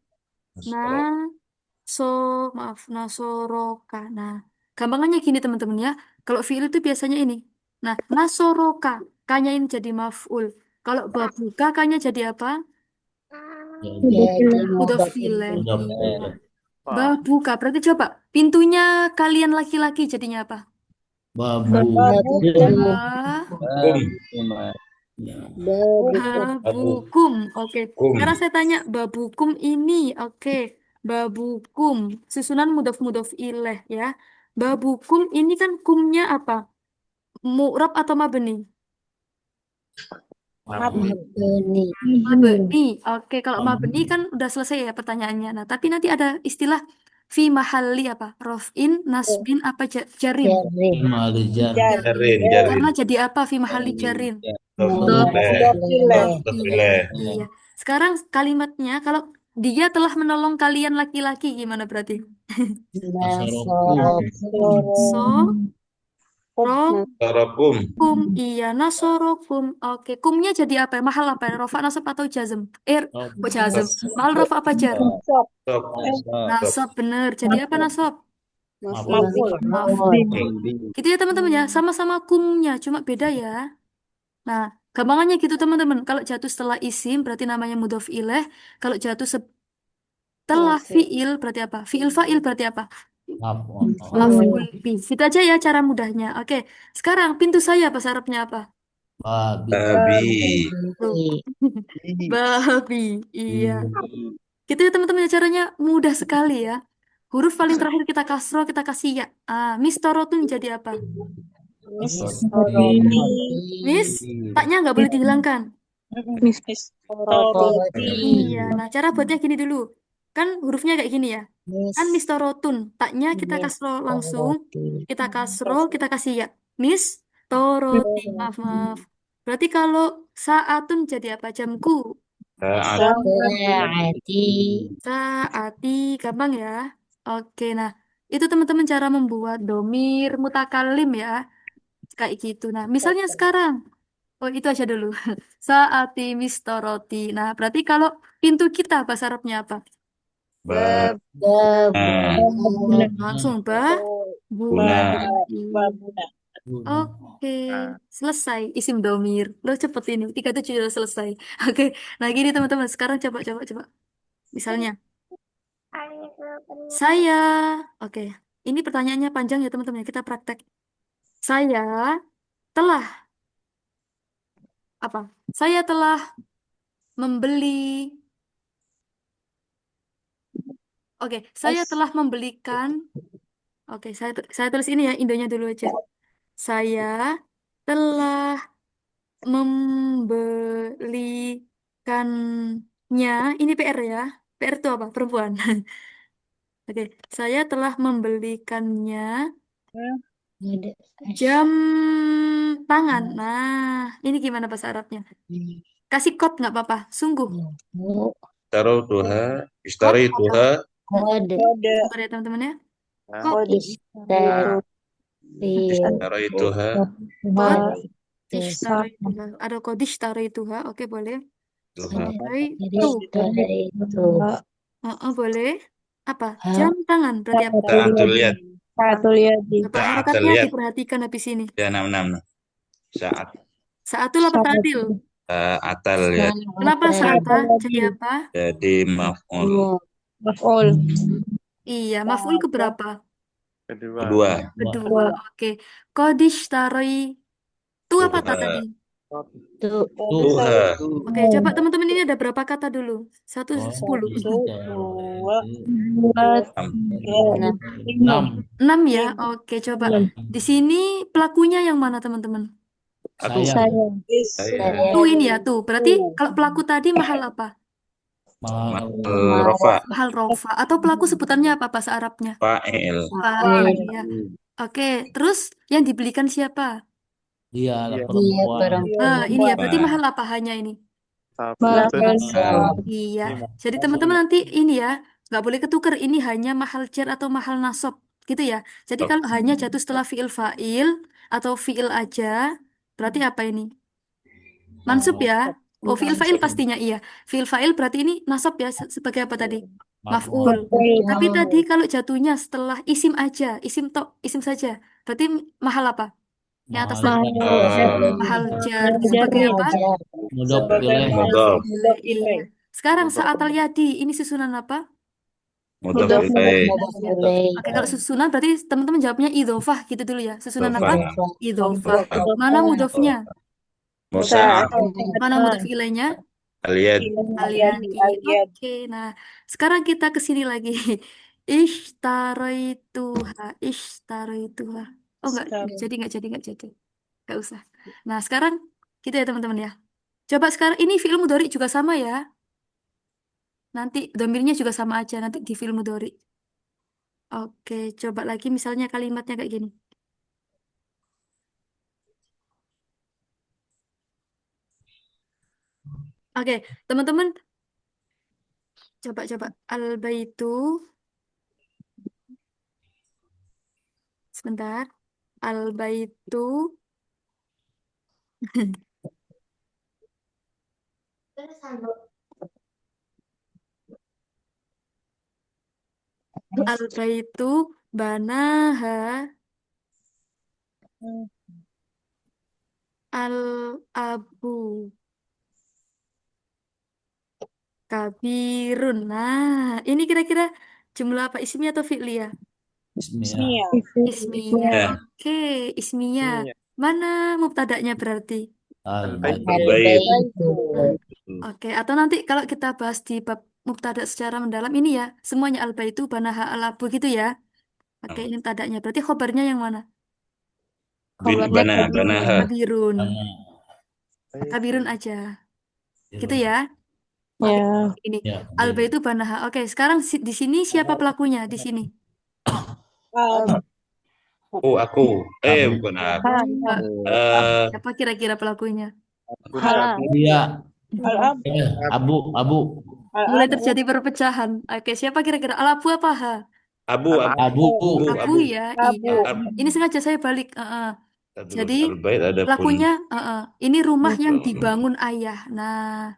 So, maaf, nasoroka. Nah, gampangannya gini teman-teman ya. Kalau fiil itu biasanya ini. Nah, nasoroka. Kanya ini jadi maf'ul. Kalau babuka, kanya jadi apa? Jadi Mudhof ilaih. mudhof Iya. ilaih. Babuka. Berarti coba pintunya kalian laki-laki jadinya apa? Babu. Babukum. Ba- Kum. Ya. Babukum. Babukum. Oke. Kum. Sekarang saya tanya babukum ini. Oke. Babukum. Susunan mudhof ilaih ya. Babukum ini kan kumnya apa? Mu'rab atau mabni? Mabni. Oke, kalau mabni kan udah selesai ya pertanyaannya. Nah, tapi nanti ada istilah fi mahalli apa? Rof'in, nasbin, apa jarin? Malijar. Jarin. Karena jadi apa fi mahalli jarin? Mudhof Iya, ilaih. iya. Sekarang kalimatnya kalau dia telah menolong kalian laki-laki gimana berarti? Nasorokum. So, ro, Sorokum. kum, iya, nasorokum. Oke, kumnya jadi apa? Mahal apa? Rofa, nasab atau jazm? Kok jazm? Mahal rofa apa jar? Sok. Nasab, bener. Jadi apa nasab? Maf'ul. Maf'ul. Gitu ya teman-teman ya. Sama-sama kumnya, cuma beda ya. Nah, gampangannya gitu teman-teman. Kalau jatuh setelah isim berarti namanya mudhof ilaih. Kalau jatuh setelah fiil berarti apa? Fiil fa'il berarti apa? Maf'ul. Maf'ul bih. Itu aja ya cara mudahnya. Oke. Sekarang pintu saya bahasa Arabnya apa? Babi. Babi. Tuh. Babi. Iya. Gitu ya teman-teman ya, caranya mudah sekali ya. Huruf paling terakhir kita kasroh, kita kasih ya. Mistorotun jadi apa? Mis, taknya nggak boleh dihilangkan. Iya, nah cara buatnya gini dulu. Kan hurufnya kayak gini ya. Kan mistorotun, taknya kita kasroh langsung, kita kasroh, kita kasih ya. Mis, toroti, maaf, maaf. Berarti kalau saatun jadi apa? Jamku. Saat. Saati, gampang ya. Oke, nah itu teman-teman cara membuat domir mutakalim ya. Kayak gitu. Nah, misalnya sekarang. Oh, itu aja dulu. Saati mistoroti. Nah, berarti kalau pintu kita bahasa Arabnya apa? Ba. Langsung ba, Buna. Oke, selesai isim domir. Lo cepet ini, 37 udah selesai. Oke, nah gini teman-teman. Sekarang coba. Misalnya, saya, oke, ini pertanyaannya panjang ya teman-teman. Kita praktek. Saya telah apa? Saya telah membeli. Oke, saya telah membelikan. Oke, saya tulis ini ya, Indonya dulu aja. Saya telah membelikannya. Ini PR ya. PR itu apa? Perempuan. Oke, saya telah membelikannya jam tangan. Nah, ini gimana bahasa Arabnya? Kasih kod nggak apa-apa. Sungguh. Tarutuha. Istarituha. Bentar ya teman-teman ya. Kod. Istarituha. Ishtarituha. Ada kod ishtarituha. Oke, boleh. Tuha. Itu. Boleh. Apa? Jam tangan. Berarti apa? Sa'atul lihat. Apa harokatnya lihat. diperhatikan habis ini. Ya, 66. Saat. Saatul apa ta'dil? Atal lihat. Kenapa saata? Jadi apa? Jadi maf'ul. Iya, maf'ul keberapa? Kedua. Kedua. Oke. Kodishtari. Itu apa Tuha. tadi? Tuha. Oke, coba teman-teman ini ada berapa kata dulu? 1 10. 6. 6 ya. Oke, coba. Di sini pelakunya yang mana teman-teman? Aku. Saya. Saya. Tuh ini ya, tuh. Berarti kalau pelaku tadi mahal apa? Mahal. Rofa. Mahal rofa. Atau pelaku sebutannya apa bahasa Arabnya? Fa'il. Fa'il ya. Oke, terus yang dibelikan siapa? Dia lah perempuan. Ini ya, berarti mahal apa hanya ini? Iya. Jadi teman-teman nanti ini ya, nggak boleh ketukar. Ini hanya mahal jar atau mahal nasab, gitu ya. Jadi kalau hanya jatuh setelah fiil fa'il atau fiil aja, berarti apa ini? Mansub ya. Oh, fiil fa'il pastinya iya. Fiil fa'il berarti ini nasab ya sebagai apa tadi? Maf'ul. Tapi tadi kalau jatuhnya setelah isim aja, isim saja, berarti mahal apa? Yang atas tadi. Mahal jar sebagai apa? Mudhof ilaih. Mudhof. Iya. Sekarang saat al-yadi ini susunan apa? Mudhof Mudhof ilaih. Oke, kalau susunan berarti teman-teman jawabnya idhofah gitu dulu ya. Susunan apa? Mudhof. Idhofah. Mudhof. Mana mudhofnya? Musa'ab. Mana mudhof ilaihnya? Aliyad. Aliati. Oke, nah sekarang kita ke sini lagi. Ishtaroituha, ishtaroituha. Oh enggak jadi. Enggak usah. Nah sekarang gitu ya teman-teman ya. Coba sekarang ini fi'il mudhari juga sama ya. Nanti domirnya juga sama aja nanti di fi'il mudhari. Oke, coba lagi misalnya kalimatnya kayak gini. Oke, teman-teman coba al-baitu sebentar. Al-baitu al-baitu banaha al-abu kabirun. Nah, ini kira-kira jumlah apa ismiyah atau fi'liyah? Bismillah. Ismiyah. Ya. Oke, ismiyah. Mana mubtada'nya berarti? Al-bait. Al-bait. Oke, atau nanti kalau kita bahas di bab mubtada secara mendalam ini ya, semuanya al-baitu banaha al-abu gitu ya. Oke, ini mubtada'nya. Berarti khobarnya yang mana? Banaha. Kabirun. Bana. Kabirun aja. Gitu ya. Ya. Ini Ya, al-baitu banaha. Oke, sekarang di sini siapa pelakunya di sini? Aku. Abu. Bukan aku. Ha. Siapa kira-kira pelakunya? Ha. Dia. Al-ab. Abu. Mulai terjadi perpecahan. Oke, siapa kira-kira? Al-abu apa ha? Abu. Abu. Abu ya. Iya. Ini sengaja saya balik. Jadi Al-bait ada pun. pelakunya ini rumah yang dibangun ayah. Nah,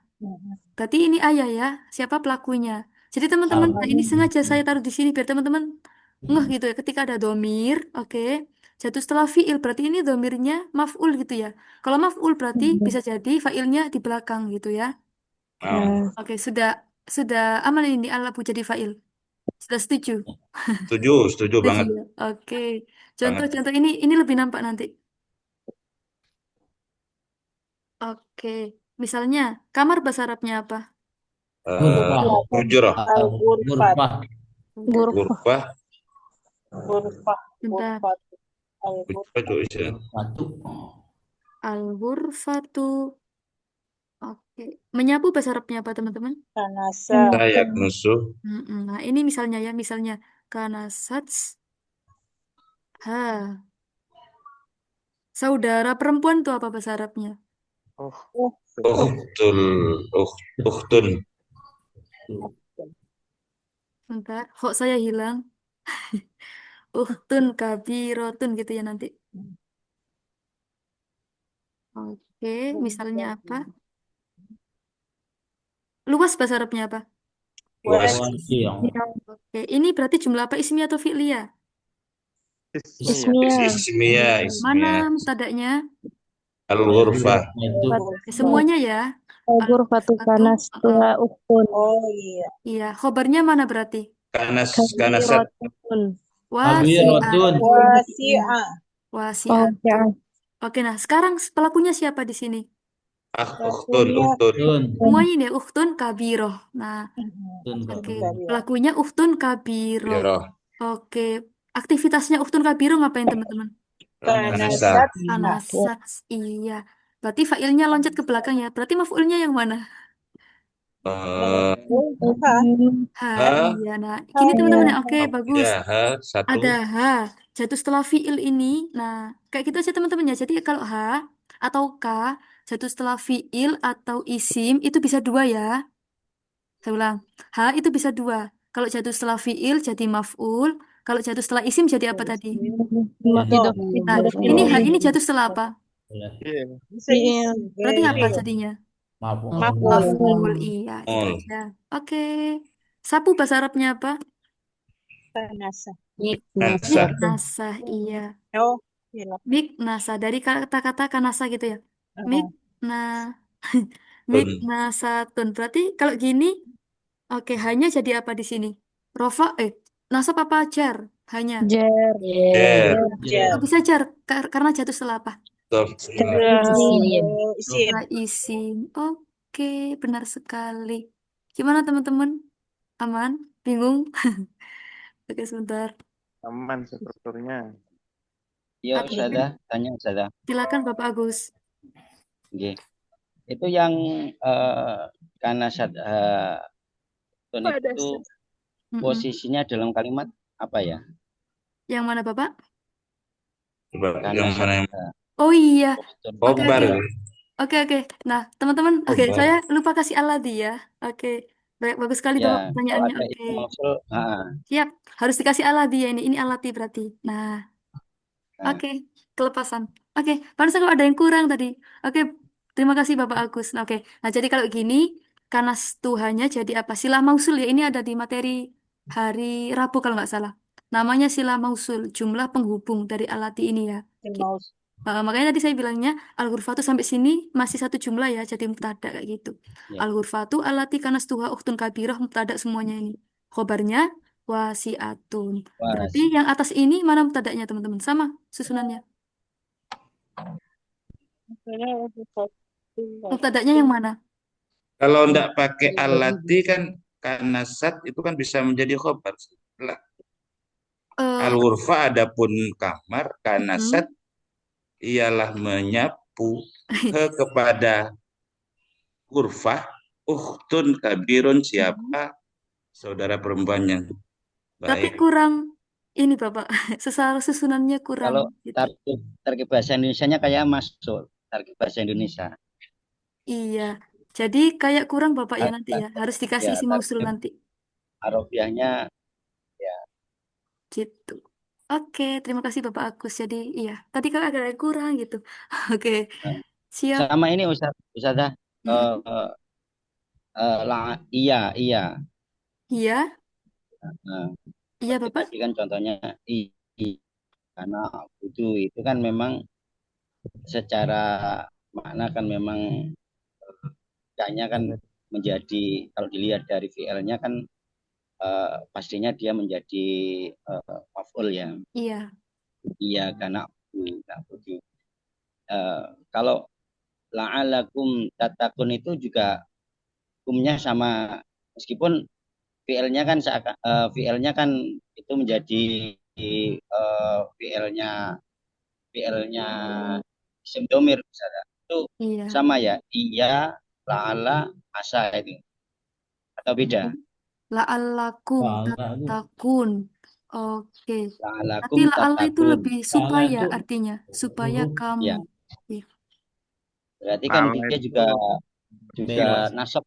berarti ini ayah ya. Siapa pelakunya? Jadi teman-teman, nah ini sengaja saya taruh di sini biar teman-teman ngeh gitu ya. Ketika ada domir, oke, jatuh setelah fiil berarti ini domirnya maf'ul gitu ya. Kalau maf'ul berarti bisa jadi fa'ilnya di belakang gitu ya. Oke, sudah aman ini al-abu jadi fa'il. Sudah setuju? Setuju Setuju banget. ya? Oke. Contoh ini lebih nampak nanti. Oke. Misalnya, kamar bahasa Arabnya apa? Hujrah. Ghurfah. Ghurfah. Bentar. Hujrah juga bisa. Satu. Al-ghurfatu. Oke. Menyapu bahasa Arabnya apa, teman-teman? Sayak nusuh. Nah, ini misalnya ya, misalnya kanasats ha. Saudara perempuan tuh apa bahasa Arabnya? Ukhtun. Bentar, kok saya hilang? Uhtun kabirotun gitu ya nanti. Oke, misalnya apa? Luas bahasa Arabnya apa? Siang. Oke, ini berarti jumlah apa ismiyah atau fi'liyah? Ismiyah. Mana mubtada'nya? Al-ghurfah. Itu. Oke, semuanya ya. Al-ghurfatu kanastuha ukhtun. Iya, khobarnya mana berarti? Kanasat. Kabiratun. Kabiratun. Wasi'at. Ya. Oke, nah sekarang pelakunya siapa di sini? Ukhtun. Tun. Semuanya ini ya, ukhtun kabiroh. Nah, Tun. oke. Pelakunya ukhtun kabiroh. Biroh. Oke. Aktivitasnya ukhtun kabiroh ngapain teman-teman? Kanasat. Kanasat. Iya. Berarti fa'ilnya loncat ke belakang ya. Berarti maf'ulnya yang mana? Eh, Ha, Ha. iya. Nah, gini teman-teman ya. Oke, bagus. Ya, satu. Ada ha. Jatuh setelah fi'il ini. Nah, kayak gitu aja teman-teman ya. Jadi kalau ha atau ka jatuh setelah fi'il atau isim itu bisa dua ya. Saya ulang. Ha itu bisa dua. Kalau jatuh setelah fi'il jadi maf'ul. Kalau jatuh setelah isim jadi apa tadi? Nah, ini ha ini jatuh setelah apa? Berarti apa jadinya? Maf'ul. Iya, itu Maf'ul. aja. Oke. Sapu bahasa Arabnya apa? Nasa. Miknasah, iya. Miknasah dari kata-kata kanasa gitu ya. Mikna Miknasatun. Berarti kalau gini, oke, hanya jadi apa di sini? Rofa, nasab apa jar? Hanya. Jer. Jer. Jar. Kok bisa jar? Karena jatuh setelah apa? Betul. Isim. Isim. Setelah isim. Oke, benar sekali. Gimana teman-teman? Aman? Bingung? Oke, sebentar. Aman strukturnya. Yo, Oke, Ustazah, tanya Ustazah. silakan Bapak Agus. Nggih. Itu yang karena Pada itu Mm-mm. posisinya dalam kalimat apa ya? Yang mana Bapak? Coba Karena yang mana yang Oh iya. Oke, khobar? oke. Oke. Nah, teman-teman, oke, Khobar. saya lupa kasih aladhi ya. Oke. Bagus sekali Bapak Ya, kalau pertanyaannya. ada Oke. isim mausul, Siap. Harus dikasih aladhi ya ini. Ini alati berarti. Nah, nah, oke. Kelepasan. Oke. Pantesan kalau ada yang kurang tadi. Oke. Terima kasih Bapak Agus. Nah, oke. Nah, jadi kalau gini, karena Tuhannya jadi apa? Sila mausul ya. Ini ada di materi hari Rabu kalau nggak salah. Namanya sila mausul. Jumlah penghubung dari alati ini ya. Oke. Maus. Makanya tadi saya bilangnya al-ghurfatu sampai sini masih satu jumlah ya, jadi mubtada kayak gitu. ya. Al-ghurfatu allati kanastuha ukhtun kabirah mubtada semuanya ini. Khobarnya wasiatun. Berarti Was. yang atas ini mana mubtadanya teman-teman? Sama susunannya. Mubtadanya yang mana? Kalau ndak pakai alati kan karena sat itu kan bisa menjadi khobar. Eh, Al-ghurfa adapun kamar karena mm, sat ialah menyapu kepada ghurfah ukhtun kabirun siapa saudara perempuan yang tapi baik. kurang ini Bapak. Susunannya kurang Kalau gitu. tarkib bahasa Indonesianya kayak masuk tarkib bahasa Indonesia. Iya. Jadi kayak kurang Bapak ya nanti ya. Harus dikasih Ya, isi mausul tarkib nanti. Arabiahnya ya. Gitu. Oke, terima kasih Bapak Agus. Jadi iya, tadi kan agak kurang gitu. Oke, Nah, siap. sama ini Ustazah, Mm-mm. iya. Iya, Nah, iya seperti Bapak. tadi kan contohnya karena butuh itu kan memang secara makna kan memang kayaknya kan menjadi kalau dilihat dari VL-nya kan pastinya dia menjadi maf'ul ya. Iya, Iya karena butuh. Kalau la'alakum tatakun itu juga hukumnya sama meskipun VL-nya kan itu menjadi VL-nya VL-nya isim domir misalnya itu iya. sama ya iya la'ala asa itu atau beda La'allakum La'alla itu. tattaqun. Oke. Tapi la'alakum la'alla itu tatakun lebih La'alla supaya itu artinya. Supaya huruf kamu. ya Iya. berarti kan Lala dia itu juga bebas. nasab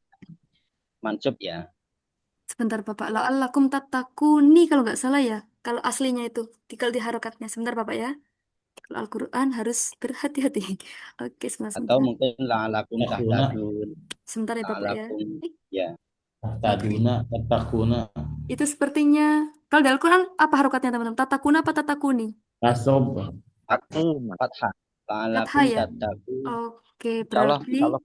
mansub ya Sebentar Bapak. La'allakum tattaquni kalau nggak salah ya. Kalau aslinya itu. Tinggal di harokatnya. Sebentar Bapak ya. Kalau Al-Quran harus berhati-hati. Oke, sebentar, atau sebentar. mungkin la'alakum Takuna, tahtadun Sebentar ya Bapak ya. la'alakum ya Oke. tahtaduna, takuna, Itu sepertinya kalau di Al-Quran apa harokatnya teman-teman? Tatakuna apa tatakuni? tasob, aku fathah Fathah la'alakum ya. tattaqun Oke, insya berarti Allah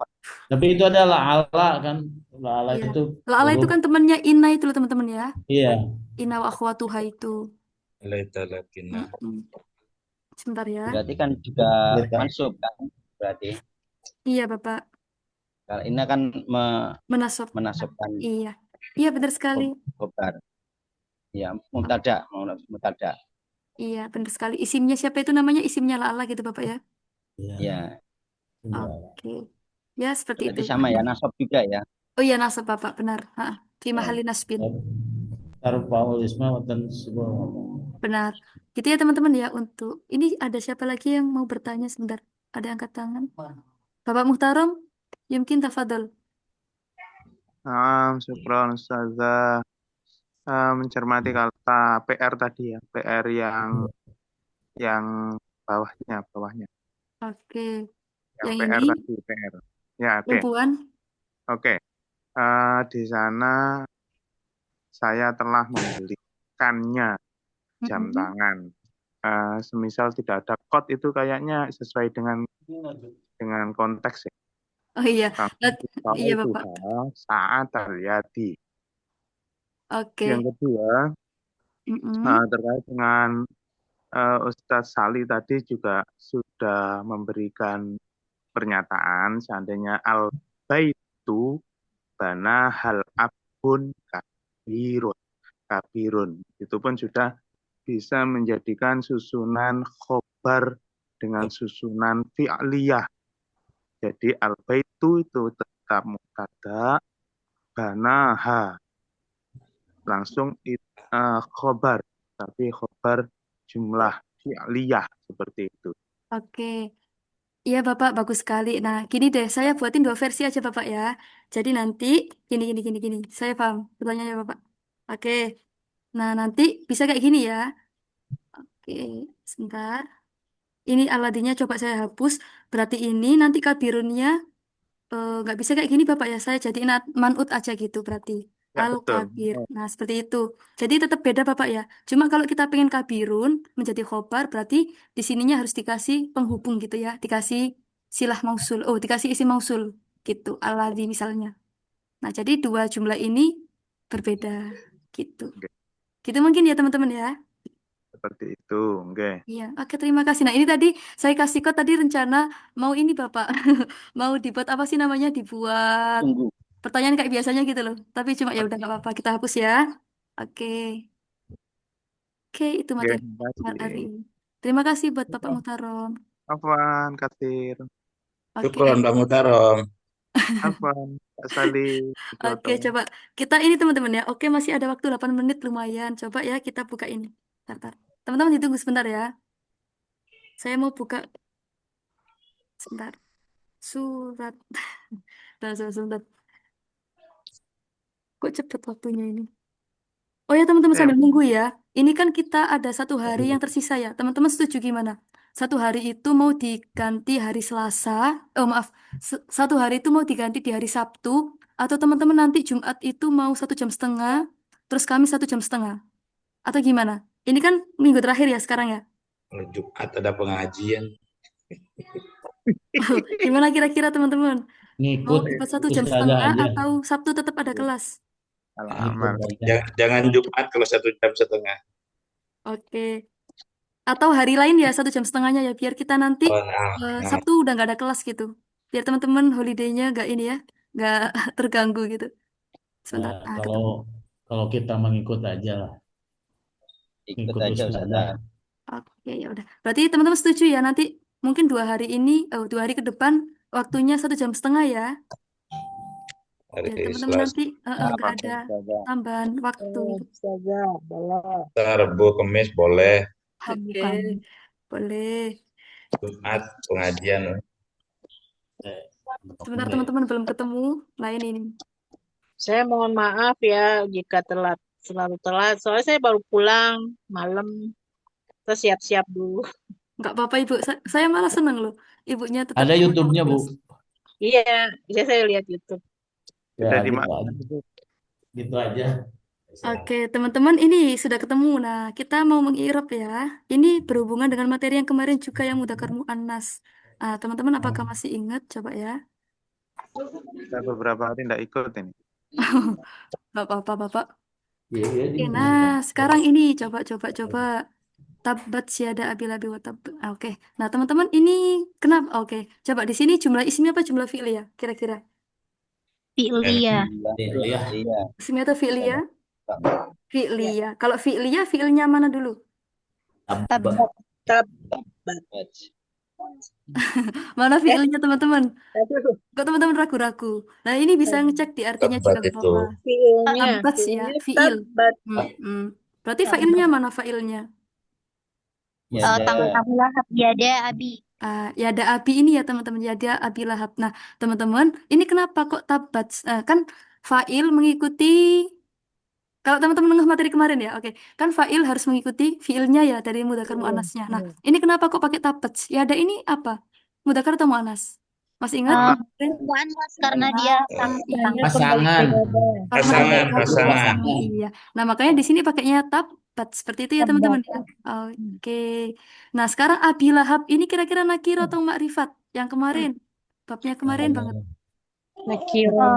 tapi itu adalah ala kan, ala iya. itu La'ala itu huruf, kan temannya Ina itu loh teman-teman ya. iya, Ina wa akhwatuha itu. Laitalakinna. Mm-mm. Sebentar ya. berarti kan juga Letak. mansub kan berarti Iya Bapak, kalau ini kan menasab. menasabkan Iya. Iya benar sekali. khobar ya mutada Iya benar sekali. Isimnya siapa itu namanya? Isimnya La'ala gitu Bapak ya. Iya, ya iya. Oke. Ya seperti itu berarti Pak. sama ya nasab juga ya Oh iya nasab Bapak benar. Ha. Fi ya mahali nasbin. Tarfa'ul isma wa tansibul. Benar. Gitu ya teman-teman ya untuk ini ada siapa lagi yang mau bertanya sebentar? Ada yang angkat tangan? Bapak Muhtarom, yumkin tafadhol. Syukron Ustazah. Mencermati kata PR tadi ya, PR yang bawahnya. Oke. Yang Yang PR ini tadi, PR. Ya, oke. perempuan. Oke. Di sana saya telah membelikannya jam Mm-mm. tangan. Semisal tidak ada code itu kayaknya sesuai dengan konteks ya. Oh iya. Kalau Lat- kalau iya itu Bapak. saat terjadi. Oke. Yang kedua, Mm-mm. terkait dengan Ustadz Sali tadi juga sudah memberikan pernyataan seandainya al-baitu bana hal abun kabirun. Itu pun sudah bisa menjadikan susunan khobar dengan susunan fi'liyah. Jadi al-baitu itu tetap mubtada, banaha langsung khobar, tapi khobar jumlah fi'liyah seperti itu. Oke. Iya Bapak, bagus sekali. Nah, gini deh, saya buatin 2 versi aja Bapak ya. Jadi nanti gini. Saya paham pertanyaannya Bapak. Oke. Nah, nanti bisa kayak gini ya. Oke, sebentar. Ini aladinya coba saya hapus. Berarti ini nanti kabirunnya nggak bisa kayak gini Bapak ya. Saya jadiin manut aja gitu berarti. Ya, betul. Al-kabir. Nah, seperti itu. Jadi tetap beda Bapak ya. Cuma kalau kita pengen kabirun menjadi khobar, berarti di sininya harus dikasih penghubung gitu ya. Dikasih silah mausul. Oh, dikasih isi mausul gitu. Alladzi misalnya. Nah, jadi 2 jumlah ini berbeda gitu. Oke, Gitu mungkin ya teman-teman ya. seperti itu. Oke. Iya, oke terima kasih. Nah, ini tadi saya kasih kok tadi rencana mau ini Bapak. Mau dibuat apa sih namanya? Dibuat Tunggu. pertanyaan kayak biasanya gitu loh. Tapi cuma ya udah nggak apa-apa, kita hapus ya. Oke. Oke, itu Oke, materi terima hari kasih. ini. Terima kasih buat Bapak Mutarom. Afwan, Katir. Oke. Syukron Pak Mutarom. Afwan, Pak Sali. Oke, coba kita ini teman-teman ya. Oke, masih ada waktu 8 menit lumayan. Coba ya kita buka ini. Bentar. Teman-teman ditunggu sebentar ya. Saya mau buka sebentar. Surat. Sebentar. Kok cepet waktunya ini? Oh ya teman-teman sambil nunggu ya. Ini kan kita ada 1 hari yang tersisa ya. Teman-teman setuju gimana? 1 hari itu mau diganti hari Selasa. Oh maaf, 1 hari itu mau diganti di hari Sabtu. Atau teman-teman nanti Jumat itu mau 1,5 jam. Terus Kamis 1,5 jam. Atau gimana? Ini kan minggu terakhir ya sekarang ya. Kalau Jumat ada pengajian. Gimana kira-kira teman-teman? Mau Ngikut dibuat ustazah 1,5 jam aja. atau Sabtu tetap ada kelas? Al-amal. Ngikut aja. Jangan Jumat kalau 1,5 jam. Oke. Atau hari lain ya 1,5 jam ya. Biar kita nanti Oh, nah. Sabtu udah nggak ada kelas gitu. Biar teman-teman holiday-nya nggak ini ya. Nggak terganggu gitu. Sebentar. Ya, Ketemu. kalau kita mengikut aja lah. Ikut Ngikut aja ustazah. Ustazah. Oke ya udah. Berarti teman-teman setuju ya nanti mungkin 2 hari ini, 2 hari ke depan waktunya 1,5 jam ya. Hari Biar teman-teman Selasa, nanti nggak ada Ustazah. tambahan waktu gitu. Ustazah, boleh. Rabu, Kamis boleh. Oke, boleh. Jumat pengajian. Sebentar teman-teman belum ketemu. Lain ini. Saya mohon maaf ya jika selalu telat. Soalnya saya baru pulang malam. Kita siap-siap dulu. Nggak apa-apa Ibu. Saya malah seneng loh. Ibunya tetap Ada YouTube-nya, Bu. Iya, bisa saya lihat YouTube. Ya, Sudah gitu dimakan. aja. Gitu aja. Oke, teman-teman, ini sudah ketemu. Nah, kita mau mengirob ya. Ini berhubungan dengan materi yang kemarin juga yang mudzakkar muannas. Teman-teman, apakah masih ingat? Coba ya. Saya beberapa hari tidak ikut ini. Nggak apa-apa, Bapak. Iya, Oke, nah, sekarang ini coba. Tabbat syada abilabi wa tab. Oke. Nah, teman-teman, ini kenapa? Oke. Coba di sini jumlah ismi apa jumlah fi'li ya? Kira-kira. Fi'liyah. Iya. Iya. Ismi atau fi'li ya? Fi'li ya. Kalau fi'li ya, fi'ilnya mana dulu? Tabbat. Mana fi'ilnya, teman-teman? Aduh, Kok teman-teman ragu-ragu? Nah, ini bisa ngecek di artinya juga Tabbat nggak itu. apa-apa. fiilnya, Tabbat ya, fiilnya fi'il. tabbat. Berarti fa'ilnya mana fa'ilnya? Ya, Abu Lahab yada abi. Ya ada abi ini ya teman-teman, ya ada abi lahab. Nah, teman-teman, ini kenapa kok tabat? Kan fa'il mengikuti, kalau teman-teman dengar materi kemarin ya, oke. Kan fa'il harus mengikuti fi'ilnya ya dari mudzakkar muannasnya. Nah, ini kenapa kok pakai tabat? Ya ada ini apa? Mudzakkar atau muannas? Masih ingat? Muannas karena dia Pasangan. Pasangan. Iya. Nah, makanya di sini pakainya tabat seperti itu ya teman-teman ya. Oke. Nah, sekarang Abi Lahab ini kira-kira nakiro atau makrifat? Yang kemarin. Babnya kemarin banget. Nakiro.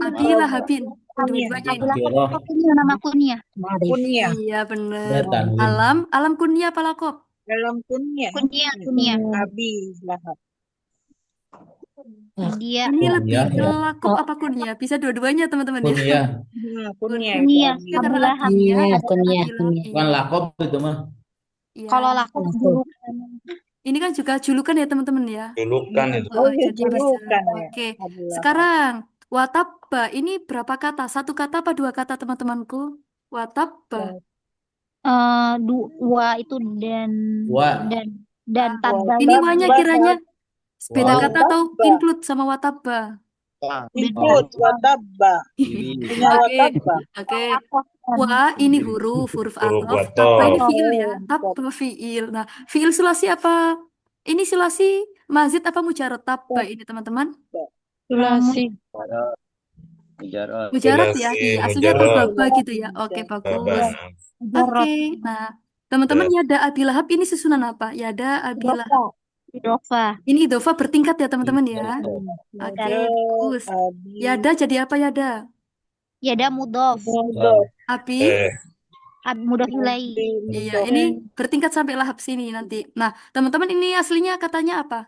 Abi Lahabin. Dua-duanya ini. Nakirah. Nama kunyah. Kunyah. Iya, bener. Ada tanwin. Alam kunyah apa lakob? Dalam kunyah. Kunyah. Abi Lahab. Dia. Ini lebih Kunyah ke ya. lakob apa kunyah? Bisa dua-duanya teman-teman ya. Kunyah. Kunyah. Kunyah. Iya, karena Abi ya, ada Abi Lahab. Bukan lakob itu mah. Iya. Kalau laku julukan. Ini kan juga julukan ya teman-teman ya. Julukan itu. Oh iya, Jadi bisa. julukan ya. Oke. Abi Lahab. Sekarang watabba ini berapa kata? Satu kata apa dua kata teman-temanku? Watabba. Dua itu dan Wa. tabba. Ini wanya kiranya beda Wow. kata atau include sama watabba? Ikut watabba. Diri. Punya Oke. watabba. Oke. Wa ini huruf Huruf atof. Tabba ini atof. fiil ya. Tabba fiil. Nah, fiil sulasi apa? Ini sulasi mazid apa mujarad tabba ini teman-teman? Sulasi. Mujarad. Mujarad ya. Sulasi, Iya, aslinya mujarad. baba gitu ya. Oke, bagus. Baba. Oke. Nah, teman-teman Yada Abi Lahab ini susunan apa? Yada Abi Lahab. Idofa. Ini idofa bertingkat ya teman-teman ya. Oke, bagus. Yada jadi apa Yada? Yada mudof. Abi. Mudof ilai. Iya, ini bertingkat sampai lahap sini nanti. Nah, teman-teman ini aslinya katanya apa?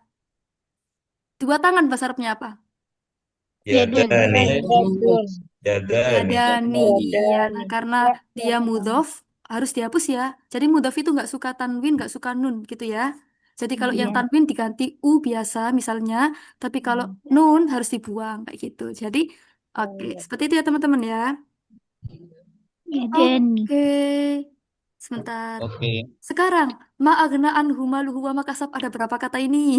Dua tangan bahasa Arabnya apa? Yadani. Yadun. Yadani. Yadani. Iya, nah karena dia mudhof harus dihapus ya. Jadi mudhof itu nggak suka tanwin, nggak suka nun gitu ya. Jadi kalau yang tanwin diganti u biasa misalnya, tapi kalau nun harus dibuang kayak gitu. Jadi oke, seperti itu ya teman-teman ya. Yadani. Oke. Sebentar. Oke. Sekarang, ma'agna anhu maluhu wa makasab ada berapa kata ini?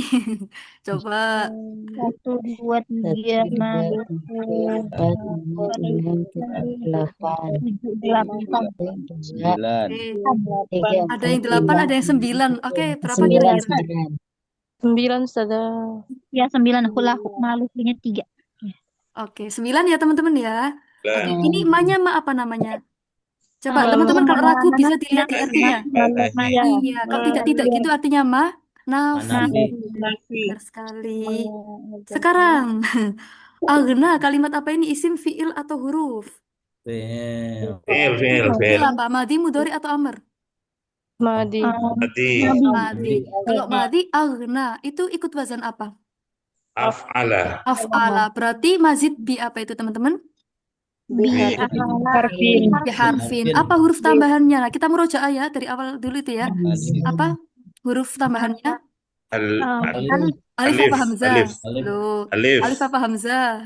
Coba. 1, 2, 3, 4, 9. Ada yang 8, ada yang 9. Oke, berapa kira-kira? 9 Ustazah. Ya 9 hulahu maluhunya 3. Oke, 9 ya teman-teman ya. Oke, ini ma-nya ma apa namanya? Coba Malu. teman-teman kalau ragu bisa dilihat di artinya. Iya. Iya, kalau tidak gitu artinya ma nafi. Nafi. Benar sekali. Sekarang, agna kalimat apa ini? Isim, fiil atau huruf? Fiil. Fiil apa? Madi, mudhari atau amr? Madi. Madi. Kalau madi agna itu ikut wazan apa? Af'ala. Af'ala. Berarti mazid bi apa itu teman-teman? Harfin. Bi harfin. Apa huruf tambahannya? Nah, kita murojaah ya dari awal dulu itu ya. Apa huruf tambahannya? Alif apa hamzah? Loh. Alif apa hamzah?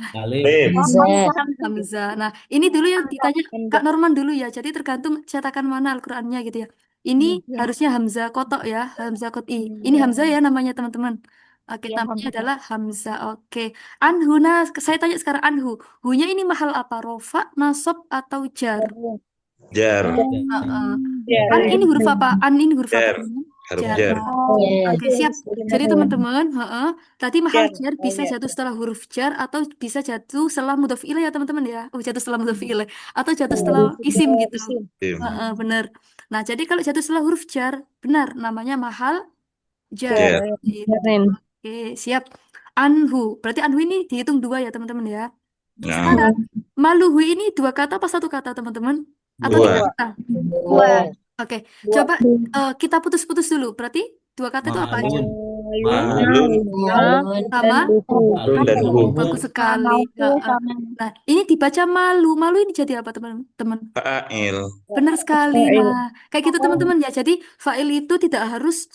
Hamzah. Nah, ini dulu yang ditanya Kak Norman dulu ya. Jadi tergantung cetakan mana Al-Qur'annya gitu ya. Ini harusnya hamzah kotok ya, hamzah qot'i. Ini hamzah ya namanya teman-teman. Oke, namanya adalah hamzah. Oke. Anhuna, saya tanya sekarang anhu. Hunya ini mahal apa? Rofa, nasab atau jar? Jar. An ini huruf apa? An ini huruf Jar. apa? Haruf jar. Oke, siap. Jadi teman-teman, tadi mahal jar bisa jatuh setelah huruf jar atau bisa jatuh setelah mudhof ilaih ya teman-teman ya. Oh, jatuh setelah mudhof ilaih atau jatuh setelah isim gitu. Benar. Nah, jadi kalau jatuh setelah huruf jar, benar namanya mahal jar. Gitu. Oke, siap. Anhu. Berarti anhu ini dihitung 2 ya teman-teman ya. Sekarang, maluhu ini 2 kata apa 1 kata teman-teman? Atau 3 kata? 2. Oke, coba kita putus-putus dulu. Berarti 2 kata itu apa aja? Sama? Dan hu. Bagus sekali. Nah, ini dibaca malu. Malu ini jadi apa teman-teman? Fa'il. Benar sekali. Nah, kayak gitu teman-teman ya. Jadi fa'il itu tidak harus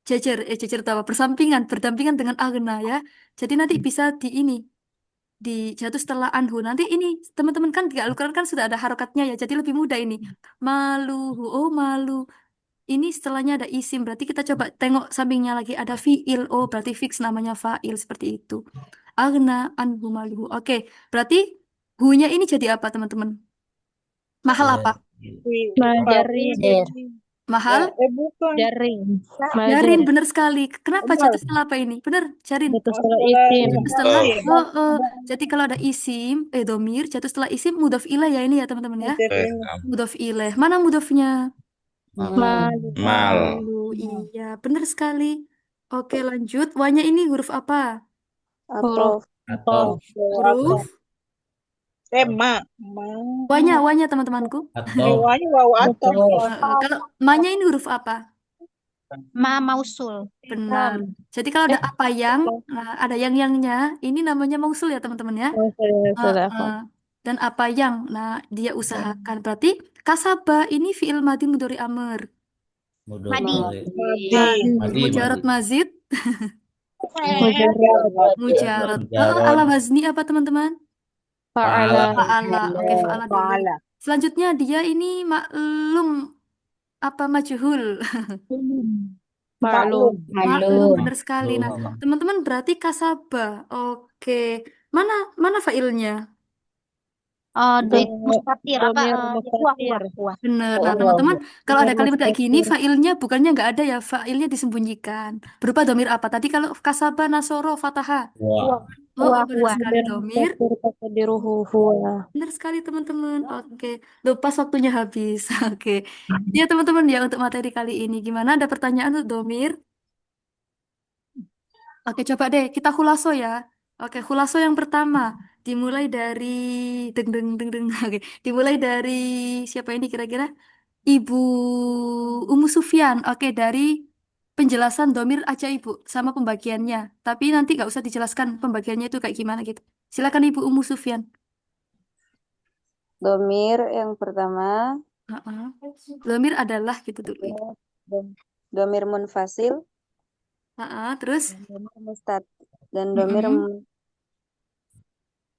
jajar berdampingan dengan agna ya. Jadi nanti bisa jatuh setelah anhu. Nanti ini teman-teman kan di Al-Quran kan sudah ada harokatnya ya. Jadi lebih mudah ini. Maluhu, oh malu. Ini setelahnya ada isim. Berarti kita coba tengok sampingnya lagi ada fi'il. Oh berarti fix namanya fa'il seperti itu. Agna anhu maluhu. Oke, berarti hunya ini jadi apa teman-teman? Mahal apa? Mahal? Jarin, benar sekali. Kenapa jatuh setelah apa ini? Benar, Jarin. Jatuh setelah isim. Setelah, jadi kalau ada isim, domir, jatuh setelah isim, mudhof ilaih ya ini ya teman-teman ya. Mudhof ilaih. Mana mudhofnya? Malu. Iya, benar sekali. Oke, lanjut. Wanya ini huruf apa? Huruf. Huruf Ma. Wanya teman-temanku. Atau Wanya wawu atau. Kalau ma-nya ini huruf apa? Ma mausul. Benar. Jadi kalau ada apa yang, nah, ada yang-yangnya, ini namanya mausul ya teman-teman ya. Dan apa yang, nah dia usahakan. Berarti kasaba ini fi'il madi mudhari amr. Madi. Mujarad mazid. Mujarad. Mujarad. Ala wazni apa teman-teman? Fa'ala. Fa'ala. Oke, fa'ala dulu. Fa'ala. Selanjutnya dia ini maklum apa majhul. Maklum. Maklum, benar sekali. Nah, Maklum. teman-teman berarti kasaba. Oke. Mana fa'ilnya? Doit mustatir apa? Mustatir. Huwa. Benar. Nah, teman-teman, kalau ada kalimat kayak gini, fa'ilnya bukannya nggak ada ya, fa'ilnya disembunyikan. Berupa domir apa? Tadi kalau kasaba, nasoro, fataha. Wah. Benar sekali domir. Takdiruhu huwa. Benar sekali teman-teman. Oke. Loh, pas waktunya habis. Oke. Ya teman-teman ya untuk materi kali ini. Gimana? Ada pertanyaan untuk domir? Oke, coba deh kita khulaso ya. Oke, khulaso yang pertama dimulai dari deng deng deng deng. Oke, dimulai dari siapa ini kira-kira? Ibu Umu Sufyan. Oke, dari penjelasan domir aja Ibu sama pembagiannya. Tapi nanti nggak usah dijelaskan pembagiannya itu kayak gimana gitu. Silakan Ibu Umu Sufyan. Domir yang pertama, Domir adalah gitu dulu. domir munfasil, Terus? domir mustat, dan domir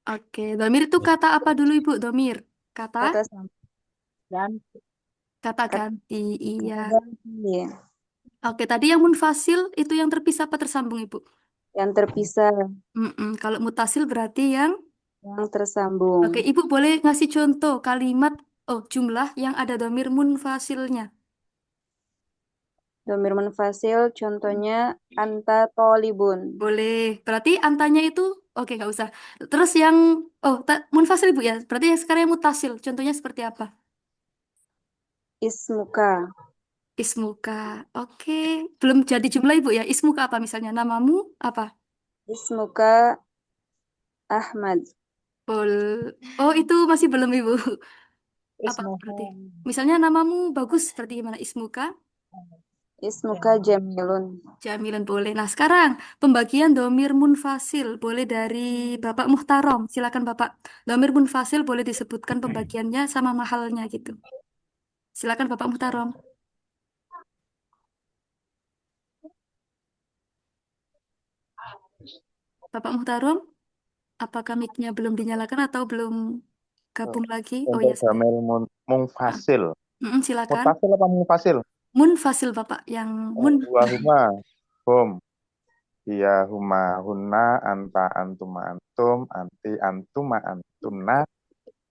Oke, domir itu kata apa dulu Ibu? Domir kata ganti. Iya. Iya. Oke, tadi yang munfasil itu yang terpisah apa tersambung Ibu? Yang terpisah, Kalau mutasil berarti yang tersambung. Oke, Ibu boleh ngasih contoh kalimat jumlah yang ada domir munfasilnya. Domir munfasil contohnya anta tolibun. Boleh. Berarti antanya itu oke, nggak usah. Terus yang munfasil Ibu ya. Berarti yang sekarang yang mutasil. Contohnya seperti apa? Ismuka. Ismuka. Oke. Belum jadi jumlah Ibu ya. Ismuka apa misalnya? Namamu apa? Ismuka Ahmad. Oh, itu masih belum Ibu. Apa berarti? Misalnya namamu bagus seperti gimana? Ismuka? Ismuka Jamilun. Jamilun boleh. Nah, sekarang pembagian domir munfasil boleh dari Bapak Muhtarom. Silakan Bapak. Domir munfasil boleh disebutkan pembagiannya sama mahalnya gitu. Silakan Bapak Muhtarom. Bapak Muhtarom, apakah mic-nya belum dinyalakan atau belum gabung lagi? Oh ya, Untuk domir munfasil. silakan. Mutasil apa munfasil? Munfasil Bapak yang Wahuma, hum, iya huma, hunna, anta, antuma, antum, anti, antuma, antunna,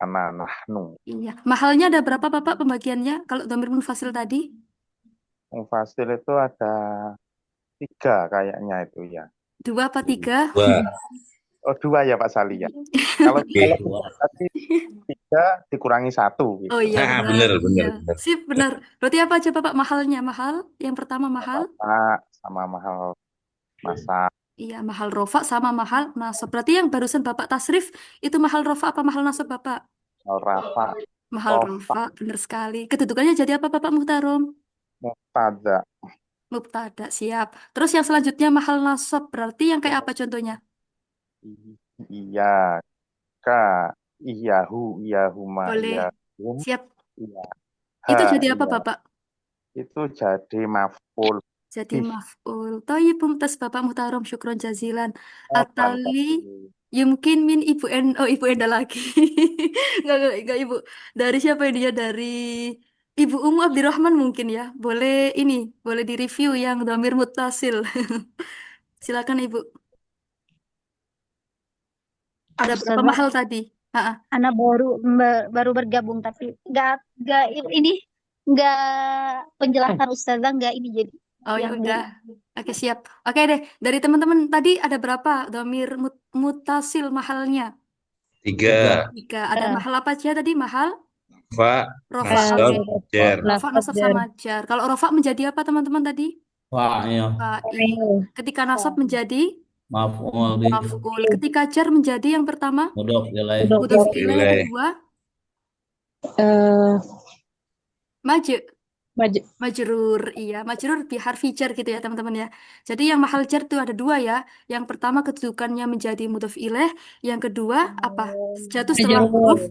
ana, nahnu. Iya. Mahalnya ada berapa Bapak pembagiannya kalau domir munfasil tadi? Munfasil itu ada 3 kayaknya itu ya. 2 apa 3? 2. Oh 2 ya Pak Sali ya. Kalau tadi 3 dikurangi 1. Gitu. Oh iya benar. Sip, benar. Berarti apa aja Bapak mahalnya? Mahal? Yang pertama mahal? Sama mahal masa. Iya, mahal rofa sama mahal nasab. Berarti yang barusan Bapak tasrif itu mahal rofa apa mahal nasab Bapak? Mahal rafa. Mahal rofa, benar sekali. Kedudukannya jadi apa Bapak Muhtarom? Mubtada, siap. Terus yang selanjutnya mahal nasab. Berarti yang kayak apa contohnya? Iya, iyahu, iyahuma, boleh. iyahum. Siap. Iya. Itu jadi apa Bapak? Itu jadi maf'ul. Jadi maf'ul. Thayyib, mumtaz Bapak Muhtarom, syukron jazilan. Atali yumkin min Ibu Ibu Enda lagi. Enggak Ibu. Dari siapa ini ya? Dari Ibu Umu Abdirrahman mungkin ya. Boleh di-review yang dhamir muttasil. Silakan Ibu. Ada berapa mahal tadi? Anak baru bergabung tapi enggak penjelasan Ustazah enggak ini jadi. Oh ya udah. Oke, siap. Oke deh, dari teman-teman tadi ada berapa dhamir muttasil mahalnya? 3. Ada mahal apa aja tadi? Mahal? Rofa, nasab sama jar. Kalau rofa menjadi apa teman-teman tadi? Fa'il. Ketika nasab menjadi Maf'ul bih. Maf'ul. Ketika jar menjadi yang pertama Mudhof ilaih. mudhof ilaih, yang Ilaih. kedua Eh, maj- maj- majrur. Iya, majrur bi harfi jar gitu ya teman-teman ya. Jadi yang mahal jar itu ada dua ya. Yang pertama kedudukannya menjadi mudhof ilaih, yang kedua apa? Jatuh setelah majrur. huruf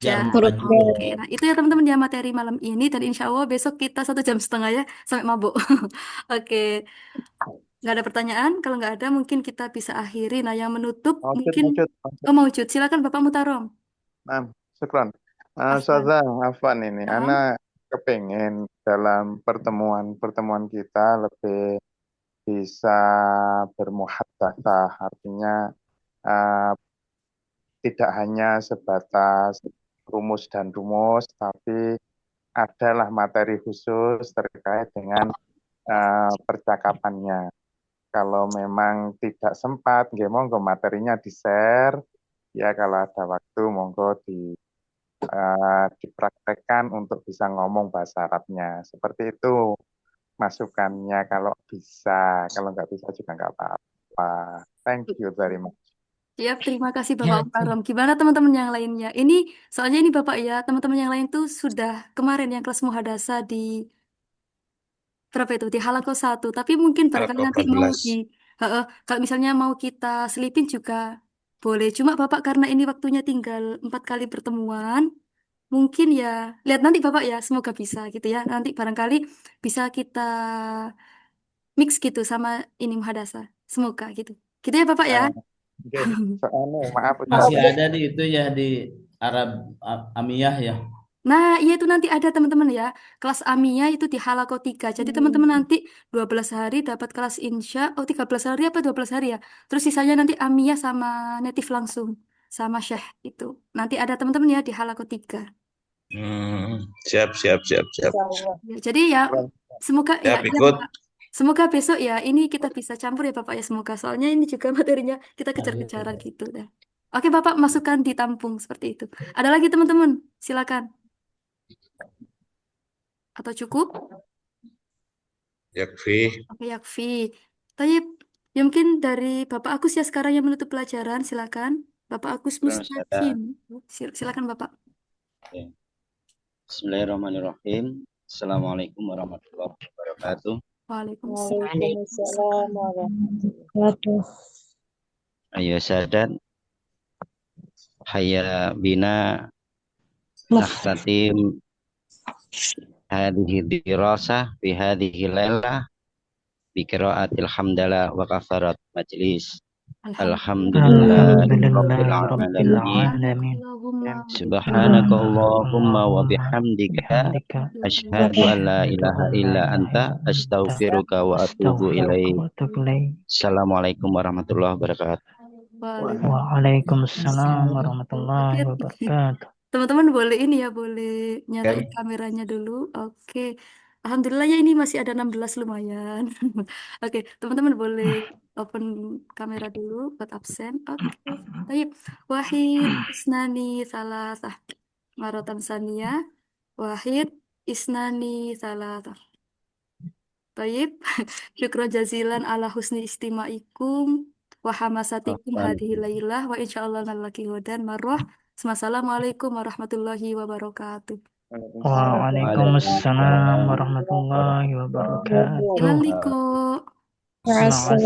Jar jar. Huruf jar. Oke, nah itu ya teman-teman ya materi malam ini, dan insya Allah besok kita 1 jam setengah ya sampai mabuk. Oke, nggak ada pertanyaan. Kalau nggak ada mungkin kita bisa akhiri. Nah yang menutup mungkin mau wujud. Silakan Bapak Mutarom. Nah, syukran. Afwan. Ustazah, Afwan ini, Naam. Ana kepengen dalam pertemuan kita lebih bisa bermuhadzatsah, artinya eh, tidak hanya sebatas rumus dan rumus, tapi adalah materi khusus terkait dengan percakapannya. Kalau memang tidak sempat, nggih monggo materinya di-share. Ya kalau ada waktu monggo dipraktekkan untuk bisa ngomong bahasa Arabnya. Seperti itu masukannya kalau bisa. Kalau nggak bisa juga nggak apa-apa. Thank you very much. Siap, terima kasih Bapak Mutarom. Gimana teman-teman yang lainnya? Ini soalnya ini Bapak ya, teman-teman yang lain tuh sudah kemarin yang kelas muhadasa di berapa itu? Di halaqah 1. Tapi mungkin barangkali Halaqah nanti mau 14. kalau misalnya mau kita selipin juga boleh. Cuma Bapak karena ini waktunya tinggal 4 kali pertemuan, mungkin ya lihat nanti Bapak ya, semoga bisa gitu ya. Nanti barangkali bisa kita mix gitu sama ini muhadasa. Semoga gitu. Gitu ya Bapak ya. Maaf Masih Ustaz. ada di itu ya di Arab Amiyah ya. Nah, iya itu nanti ada teman-teman ya. Kelas Amiyah itu di halaqah 3. Jadi teman-teman nanti 12 hari dapat kelas insya. Oh, 13 hari apa 12 hari ya? Terus sisanya nanti Amiyah sama native langsung. Sama Syekh itu. Nanti ada teman-teman ya di halaqah 3. Siap. Ya, jadi ya semoga ya, Siap ikut. Bapak. Semoga besok ya ini kita bisa campur ya Bapak ya, semoga. Soalnya ini juga materinya kita kejar-kejaran gitu dah. Oke Bapak, masukkan ditampung seperti itu. Ada lagi teman-teman? Silakan. Atau cukup? Yakfi. Oke, Yakfi. Tapi ya mungkin dari Bapak Agus ya sekarang yang menutup pelajaran, silakan. Bapak Agus Mustaqim. Silakan Bapak. Bismillahirrahmanirrahim. Assalamualaikum warahmatullahi wabarakatuh. Waalaikumsalam warahmatullahi wabarakatuh. Ayo sadat. Hayya bina nakhtatim hadhihi dirasah fi hadhihi lailah bi qiraatil hamdalah wa kafarat majlis. Alhamdulillahirabbil alamin. Subhanaka Allahumma wa bihamdika asyhadu an la ilaha illa anta astaghfiruka wa atubu ilaik. Assalamualaikum warahmatullahi wabarakatuh. Waalaikumsalam warahmatullahi wabarakatuh. Teman-teman boleh ini ya, boleh nyalain kameranya dulu. Oke. Alhamdulillah ya ini masih ada 16 lumayan. Oke, teman-teman boleh open kamera dulu buat absen. Oke. Baik. Wahid isnani salasah. Marotan sania. Wahid isnani salasah. Baik. Syukron jazilan ala husni istimaikum wa hamasatikum hadhihi lailah wa insyaallah nalaki hudan marwah. Assalamualaikum warahmatullahi wabarakatuh. Waalaikumsalam warahmatullahi wabarakatuh. Ilal liqa. Ma'assalam.